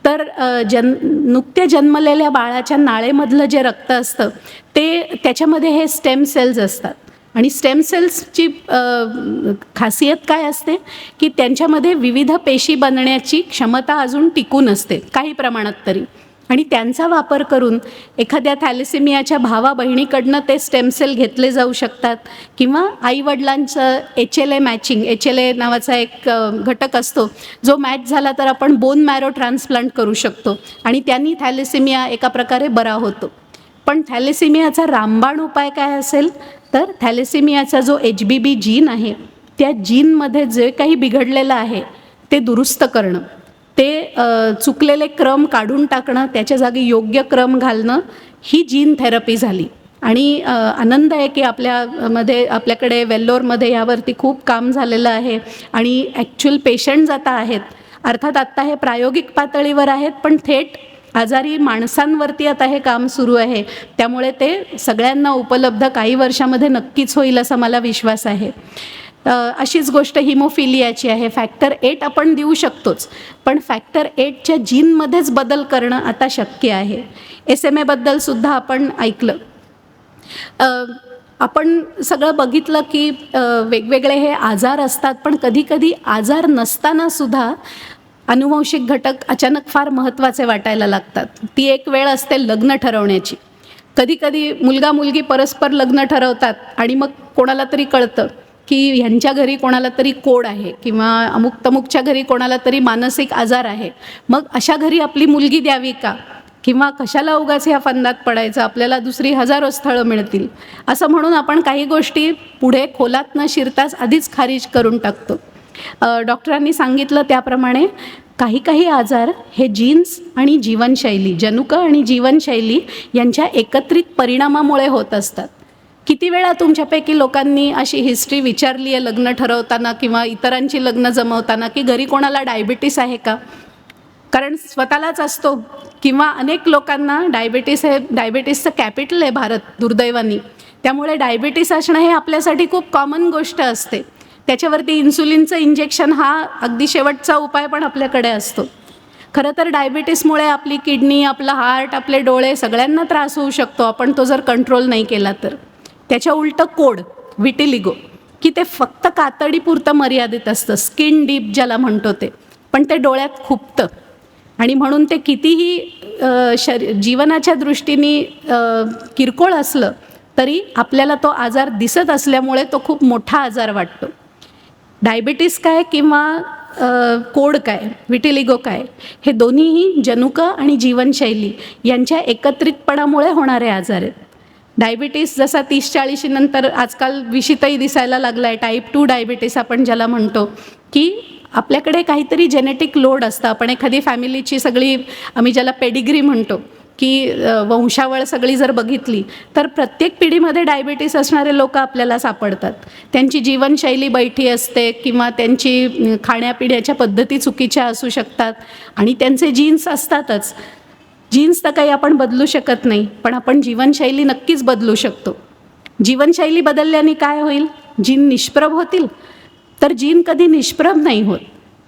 तर नुकत्या जन्मलेल्या बाळाच्या नाळेमधलं जे रक्त असतं त्याच्यामध्ये हे स्टेम सेल्स असतात. आणि स्टेम सेल्सची खासियत काय असते, की त्यांच्यामध्ये विविध पेशी बनण्याची क्षमता अजून टिकून असते काही प्रमाणात तरी. आणि त्यांचा वापर करून एखाद्या थॅलेसेमियाच्या भावा बहिणीकडनं ते स्टेम सेल घेतले जाऊ शकतात किंवा आईवडिलांचं HLA मॅचिंग, HLA नावाचा एक घटक असतो जो मॅच झाला तर आपण बोन मॅरो ट्रान्सप्लांट करू शकतो आणि त्यांनी थॅलेसेमिया एका प्रकारे बरा होतो. पण थॅलेसेमियाचा रामबाण उपाय काय असेल, तर थॅलेसेमियाचा जो HBB जीन आहे त्या जीनमध्ये जे काही बिघडलेलं आहे ते दुरुस्त करणं, ते चुकलेले क्रम काढून टाकणं, त्याच्या जागी योग्य क्रम घालणं, ही जीन थेरपी झाली. आणि आनंद आहे की आपल्याकडे वेल्लोरमध्ये यावरती खूप काम झालेलं आहे आणि ॲक्च्युअल पेशंट्स आता आहेत. अर्थात आत्ता हे प्रायोगिक पातळीवर आहेत, पण थेट आजारी माणसांवरती आता हे काम सुरू आहे. त्यामुळे ते सगळ्यांना उपलब्ध काही वर्षामध्ये नक्कीच होईल असा मला विश्वास आहे. अशीच गोष्ट हिमोफिलियाची आहे. फॅक्टर 8 आपण देऊ शकतोच, पण फॅक्टर 8च्या जीनमध्येच बदल करणं आता शक्य आहे. SMA सुद्धा आपण ऐकलं. आपण सगळं बघितलं की वेगवेगळे हे आजार असतात, पण कधीकधी आजार नसतानासुद्धा अनुवंशिक घटक अचानक फार महत्त्वाचे वाटायला लागतात. ती एक वेळ असते लग्न ठरवण्याची. कधीकधी मुलगा मुलगी परस्पर लग्न ठरवतात आणि मग कोणाला तरी कळतं की ह्यांच्या घरी कोणाला तरी कोड आहे किंवा अमुक तमुकच्या घरी कोणाला तरी मानसिक आजार आहे. मग अशा घरी आपली मुलगी द्यावी का, किंवा कशाला उगाच ह्या फंदात पडायचं, आपल्याला दुसरी हजारो स्थळं मिळतील, असं म्हणून आपण काही गोष्टी पुढे खोलात न शिरताच आधीच खारिज करून टाकतो. डॉक्टरांनी सांगितलं त्याप्रमाणे काही आजार हे जीन्स आणि जीवनशैली, जनुकं आणि जीवनशैली यांच्या एकत्रित परिणामामुळे होत असतात. किती वेळा तुमच्यापैकी लोकांनी अशी हिस्ट्री विचारली आहे लग्न ठरवताना किंवा इतरांची लग्न जमवताना की घरी कोणाला डायबिटीस आहे का? कारण स्वतःलाच असतो किंवा अनेक लोकांना डायबिटीसचं कॅपिटल आहे भारत दुर्दैवानी. त्यामुळे डायबिटीस असणं हे आपल्यासाठी खूप कॉमन गोष्ट असते. त्याच्यावरती इन्सुलिनचं इंजेक्शन हा अगदी शेवटचा उपाय पण आपल्याकडे असतो. खरं तर डायबिटीसमुळे आपली किडनी, आपलं हार्ट, आपले डोळे सगळ्यांना त्रास होऊ शकतो आपण तो जर कंट्रोल नाही केला तर. त्याच्या उलटं कोड विटिलिगो, की ते फक्त कातडीपुरतं मर्यादित असतं, स्किन डीप ज्याला म्हणतो ते, पण ते डोळ्यात खुपतं आणि म्हणून ते कितीही जीवनाच्या दृष्टीने किरकोळ असलं तरी आपल्याला तो आजार दिसत असल्यामुळे तो खूप मोठा आजार वाटतो. डायबिटीस काय किंवा कोड काय, विटिलिगो काय, हे दोन्हीही जनुकं आणि जीवनशैली यांच्या एकत्रितपणामुळे होणारे आजार आहेत. डायबिटीस जसा 30-40 नंतर आजकाल विषितही दिसायला लागला आहे, टाईप 2 डायबिटीस आपण ज्याला म्हणतो, की आपल्याकडे काहीतरी जेनेटिक लोड असतं. आपण एखादी फॅमिलीची सगळी, आम्ही ज्याला पेडिग्री म्हणतो, की वंशावळ सगळी जर बघितली तर प्रत्येक पिढीमध्ये डायबिटीस असणारे लोक आपल्याला सापडतात. त्यांची जीवनशैली बैठी असते किंवा त्यांची खाण्यापिण्याच्या पद्धती चुकीच्या असू शकतात आणि त्यांचे जीन्स असतातच. जीन्स तर काही आपण बदलू शकत नाही, पण आपण जीवनशैली नक्कीच बदलू शकतो. जीवनशैली बदलल्याने काय होईल? जीन निष्प्रभ होतील? तर जीन कधी निष्प्रभ नाही होत,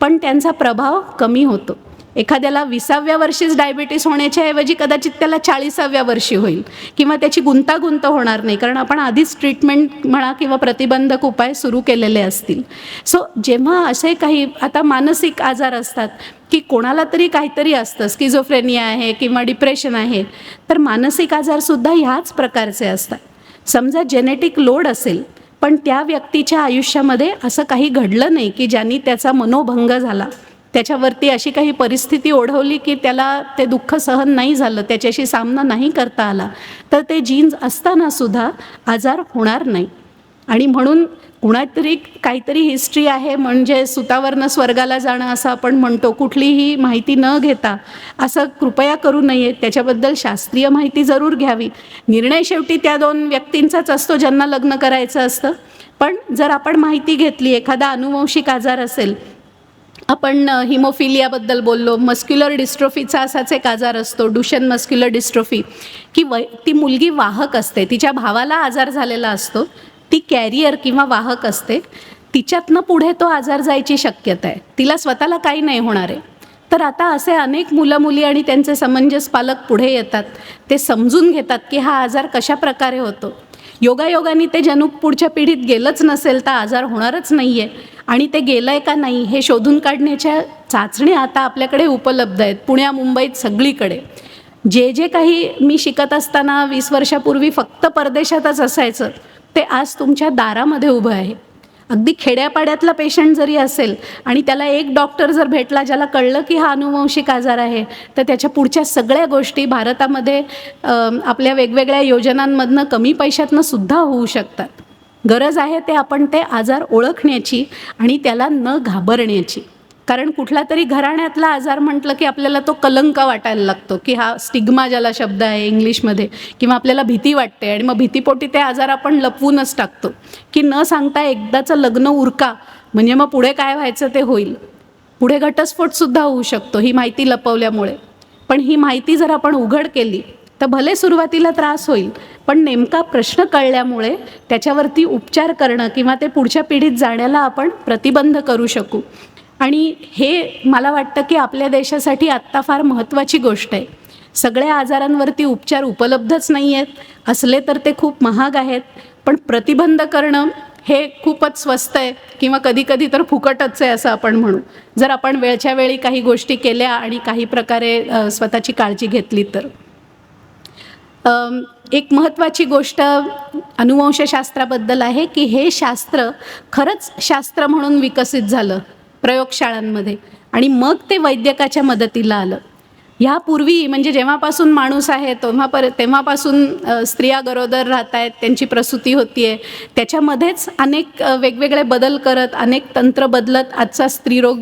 पण त्यांचा प्रभाव कमी होतो. एखाद्याला 20व्या वर्षीच डायबिटीस होण्याच्या ऐवजी कदाचित त्याला 40व्या वर्षी होईल किंवा त्याची गुंतागुंत होणार नाही, कारण आपण आधीच ट्रीटमेंट म्हणा किंवा प्रतिबंधक उपाय सुरू केलेले असतील. सो जेव्हा असे काही आता मानसिक आजार असतात की कोणाला तरी काहीतरी असतं, स्किझोफ्रेनिया आहे किंवा डिप्रेशन आहे, तर मानसिक आजारसुद्धा ह्याच प्रकारचे असतात. समजा जेनेटिक लोड असेल पण त्या व्यक्तीच्या आयुष्यामध्ये असं काही घडलं नाही की ज्यांनी त्याचा मनोभंग झाला त्याच्यावरती अशी काही परिस्थिती ओढवली की त्याला ते दुःख सहन नाही झालं, त्याच्याशी सामना नाही करता आला, तर ते जीन्स असतानासुद्धा आजार होणार नाही. आणि म्हणून कुणातरी काहीतरी हिस्ट्री आहे म्हणजे सुतावरनं स्वर्गाला जाणं असं आपण म्हणतो, कुठलीही माहिती न घेता असं कृपया करू नये. त्याच्याबद्दल शास्त्रीय माहिती जरूर घ्यावी. निर्णय शेवटी त्या 2 व्यक्तींचाच असतो ज्यांना लग्न करायचं असतं. पण जर आपण माहिती घेतली, एखादा अनुवंशिक आजार असेल, आपण हिमोफिलियाबद्दल बोललो, मस्क्युलर डिस्ट्रोफीचा असाच एक आजार असतो, डुशेन मस्क्युलर डिस्ट्रोफी, की ती मुलगी वाहक असते, तिच्या भावाला आजार झालेला असतो, ती कॅरियर किंवा वाहक असते, तिच्यातनं पुढे तो आजार जायची शक्यता आहे, तिला स्वतःला काही नाही होणार आहे. तर आता असे अनेक मुलं मुली आणि त्यांचे समंजस पालक पुढे येतात, ते समजून घेतात की हा आजार कशा प्रकारे होतो. योगायोगाने ते जनुक पुढच्या पिढीत गेलंच नसेल तर आजार होणारच नाही आहे, आणि ते गेलं आहे का नाही हे शोधून काढण्याच्या चाचण्या आता आपल्याकडे उपलब्ध आहेत, पुण्या मुंबईत सगळीकडे. जे काही मी शिकत असताना 20 वर्षापूर्वी फक्त परदेशातच असायचं, ते आज तुमच्या दारामध्ये उभं आहे. अगदी खेड्यापाड्यातला पेशंट जरी असेल आणि त्याला एक डॉक्टर जर भेटला ज्याला कळलं की हा अनुवंशिक आजार आहे, तर त्याच्या पुढच्या सगळ्या गोष्टी भारतामध्ये आपल्या वेगवेगळ्या योजनांमधनं कमी पैशातनं सुद्धा होऊ शकतात. गरज आहे ते आपण ते आजार ओळखण्याची आणि त्याला न घाबरण्याची. कारण कुठला तरी घराण्यातला आजार म्हटलं की आपल्याला तो कलंक वाटायला लागतो, की हा स्टिग्मा ज्याला शब्द आहे इंग्लिशमध्ये, किंवा आपल्याला भीती वाटते आणि मग भीतीपोटी ते आजार आपण लपवूनच टाकतो, की न सांगता एकदाचं लग्न उरका म्हणजे मग पुढे काय व्हायचं ते होईल. पुढे घटस्फोटसुद्धा होऊ शकतो ही माहिती लपवल्यामुळे. पण ही माहिती जर आपण उघड केली तर भले सुरुवातीला त्रास होईल, पण नेमका प्रश्न कळल्यामुळे त्याच्यावरती उपचार करणं किंवा ते पुढच्या पिढीत जाण्याला आपण प्रतिबंध करू शकू. आणि हे मला वाटतं की आपल्या देशासाठी आत्ता फार महत्त्वाची गोष्ट आहे. सगळ्या आजारांवरती उपचार उपलब्धच नाही आहेत, असले तर ते खूप महाग आहेत, पण प्रतिबंध करणं हे खूपच स्वस्त आहे किंवा कधीकधी तर फुकटच आहे असं आपण म्हणू, जर आपण वेळच्या वेळी काही गोष्टी केल्या आणि काही प्रकारे स्वतःची काळजी घेतली तर. एक महत्त्वाची गोष्ट अनुवंशशास्त्राबद्दल आहे की हे शास्त्र खरंच शास्त्र म्हणून विकसित झालं प्रयोगशाळांमध्ये आणि मग ते वैद्यकाच्या मदतीला आलं. ह्यापूर्वी म्हणजे जेव्हापासून माणूस आहे तेव्हापासून स्त्रिया गरोदर राहत आहेत, त्यांची प्रसूती होती आहे, त्याच्यामध्येच अनेक वेगवेगळे बदल करत अनेक तंत्र बदलत आजचा स्त्रीरोग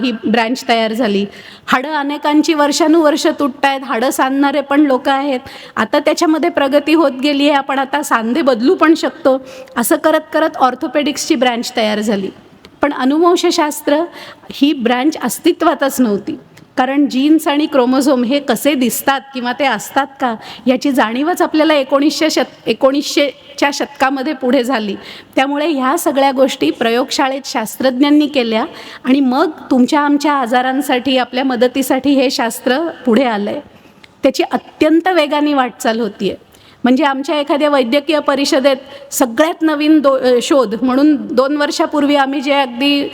ही ब्रँच तयार झाली. हाडं अनेकांची वर्षानुवर्ष तुटत आहेत, हाडं सांधणारे पण लोक आहेत, आता त्याच्यामध्ये प्रगती होत गेली आहे, आपण आता सांधे बदलू पण शकतो. असं करत करत ऑर्थोपेडिक्सची ब्रँच तयार झाली. पण अनुवंशशास्त्र ही ब्रँच अस्तित्वातच नव्हती, कारण जीन्स आणि क्रोमोझोम हे कसे दिसतात किंवा ते असतात का याची जाणीवच आपल्याला 1900च्या शतकामध्ये पुढे झाली. त्यामुळे ह्या सगळ्या गोष्टी प्रयोगशाळेत शास्त्रज्ञांनी केल्या आणि मग तुमच्या आमच्या आजारांसाठी आपल्या मदतीसाठी हे शास्त्र पुढे आलं आहे. त्याची अत्यंत वेगाने वाटचाल होती आहे. म्हणजे आमच्या एखाद्या वैद्यकीय परिषदेत सगळ्यात नवीन शोध म्हणून 2 वर्षापूर्वी आम्ही जे अगदी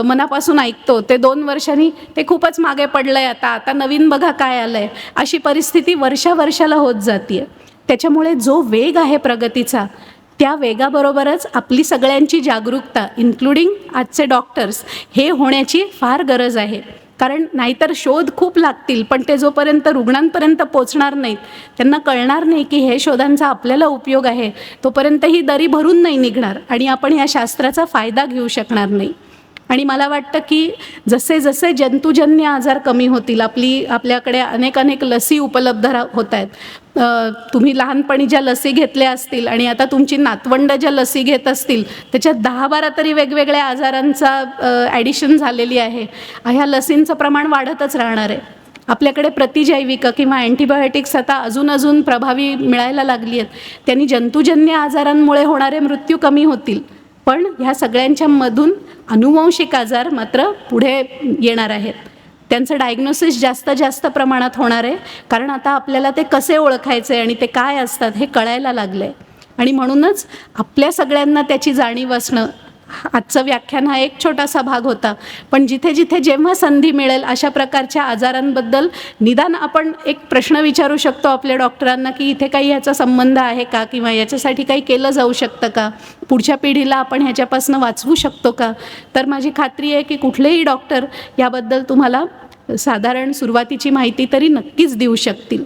मनापासून ऐकतो ते 2 वर्षांनी ते खूपच मागे पडलं आहे, आता नवीन बघा काय आलं आहे, अशी परिस्थिती वर्षाला होत जाते आहे. त्याच्यामुळे जो वेग आहे प्रगतीचा, त्या वेगाबरोबरच आपली सगळ्यांची जागरूकता इन्क्लुडिंग आजचे डॉक्टर्स हे होण्याची फार गरज आहे. कारण नाहीतर शोध खूप लागतील, पण ते जोपर्यंत रुग्णांपर्यंत पोचणार नाहीत, त्यांना कळणार नाही की हे शोधांचा आपल्याला उपयोग आहे, तोपर्यंत ही दरी भरून नाही निघणार आणि आपण ह्या शास्त्राचा फायदा घेऊ शकणार नाही. आणि मला वाटतं की जसे जसे जंतुजन्य आजार कमी होतील, आपल्याकडे अनेक लसी उपलब्ध होत आहेत. तुम्ही लहानपणी ज्या लसी घेतल्या असतील आणि आता तुमची नातवंड ज्या लसी घेत असतील त्याच्यात 10-12 तरी वेगवेगळ्या आजारांचा ॲडिशन झालेली आहे. ह्या लसींचं प्रमाण वाढतच राहणार आहे. आपल्याकडे प्रतिजैविक किंवा अँटीबायोटिक्स आता अजून प्रभावी मिळायला लागली आहेत. त्यांनी जंतुजन्य आजारांमुळे होणारे मृत्यू कमी होतील, पण ह्या सगळ्यांच्या मधून अनुवंशिक आजार मात्र पुढे येणार आहेत. त्यांचं डायग्नोसिस जास्त प्रमाणात होणार आहे, कारण आता आपल्याला ते कसे ओळखायचे आणि ते काय असतात हे कळायला लागलं आहे. आणि म्हणूनच आपल्या सगळ्यांना त्याची जाणीव असणं आजचं व्याख्यान हा एक छोटासा भाग होता, पण जिथे जिथे जेव्हा संधी मिळेल अशा प्रकारच्या आजारांबद्दल निदान आपण एक प्रश्न विचारू शकतो आपल्या डॉक्टरांना की इथे काही ह्याचा संबंध आहे का, किंवा याच्यासाठी काही केलं जाऊ शकतं का, पुढच्या पिढीला आपण ह्याच्यापासून वाचवू शकतो का. तर माझी खात्री आहे की कुठलेही डॉक्टर याबद्दल तुम्हाला साधारण सुरुवातीची माहिती तरी नक्कीच देऊ शकतील.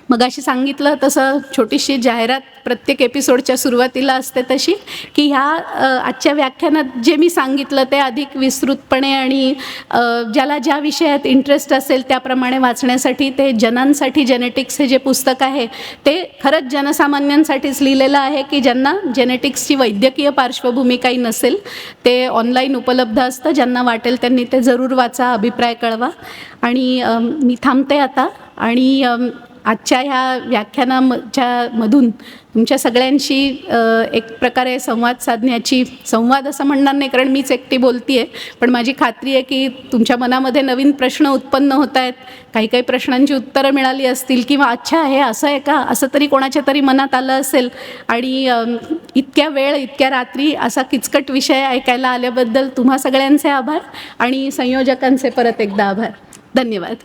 मगाशी सांगितलं तसं छोटीशी जाहिरात प्रत्येक एपिसोडच्या सुरुवातीला असते तशी, की ह्या आजच्या व्याख्यानात जे मी सांगितलं ते अधिक विस्तृतपणे आणि ज्याला ज्या विषयात इंटरेस्ट असेल त्याप्रमाणे वाचण्यासाठी ते जनांसाठी जेनेटिक्स हे जे पुस्तक आहे ते खरंच जनसामान्यांसाठीच लिहिलेलं आहे, की ज्यांना जेनेटिक्सची वैद्यकीय पार्श्वभूमी काही नसेल. ते ऑनलाईन उपलब्ध असतं, ज्यांना वाटेल त्यांनी ते जरूर वाचा, अभिप्राय कळवा. आणि मी थांबते आता आणि आजच्या ह्या व्याख्यानामधून तुमच्या सगळ्यांशी एक प्रकारे संवाद साधण्याची, संवाद असं म्हणणार नाही कारण मीच एकटी बोलते आहे, पण माझी खात्री आहे की तुमच्या मनामध्ये नवीन प्रश्न उत्पन्न होत आहेत, काही काही प्रश्नांची उत्तरं मिळाली असतील, किंवा अच्छा हे असं आहे का असं तरी कोणाच्या तरी मनात आलं असेल. आणि इतक्या वेळ इतक्या रात्री असा किचकट विषय ऐकायला आल्याबद्दल तुम्हा सगळ्यांचे आभार आणि संयोजकांचे परत एकदा आभार. धन्यवाद.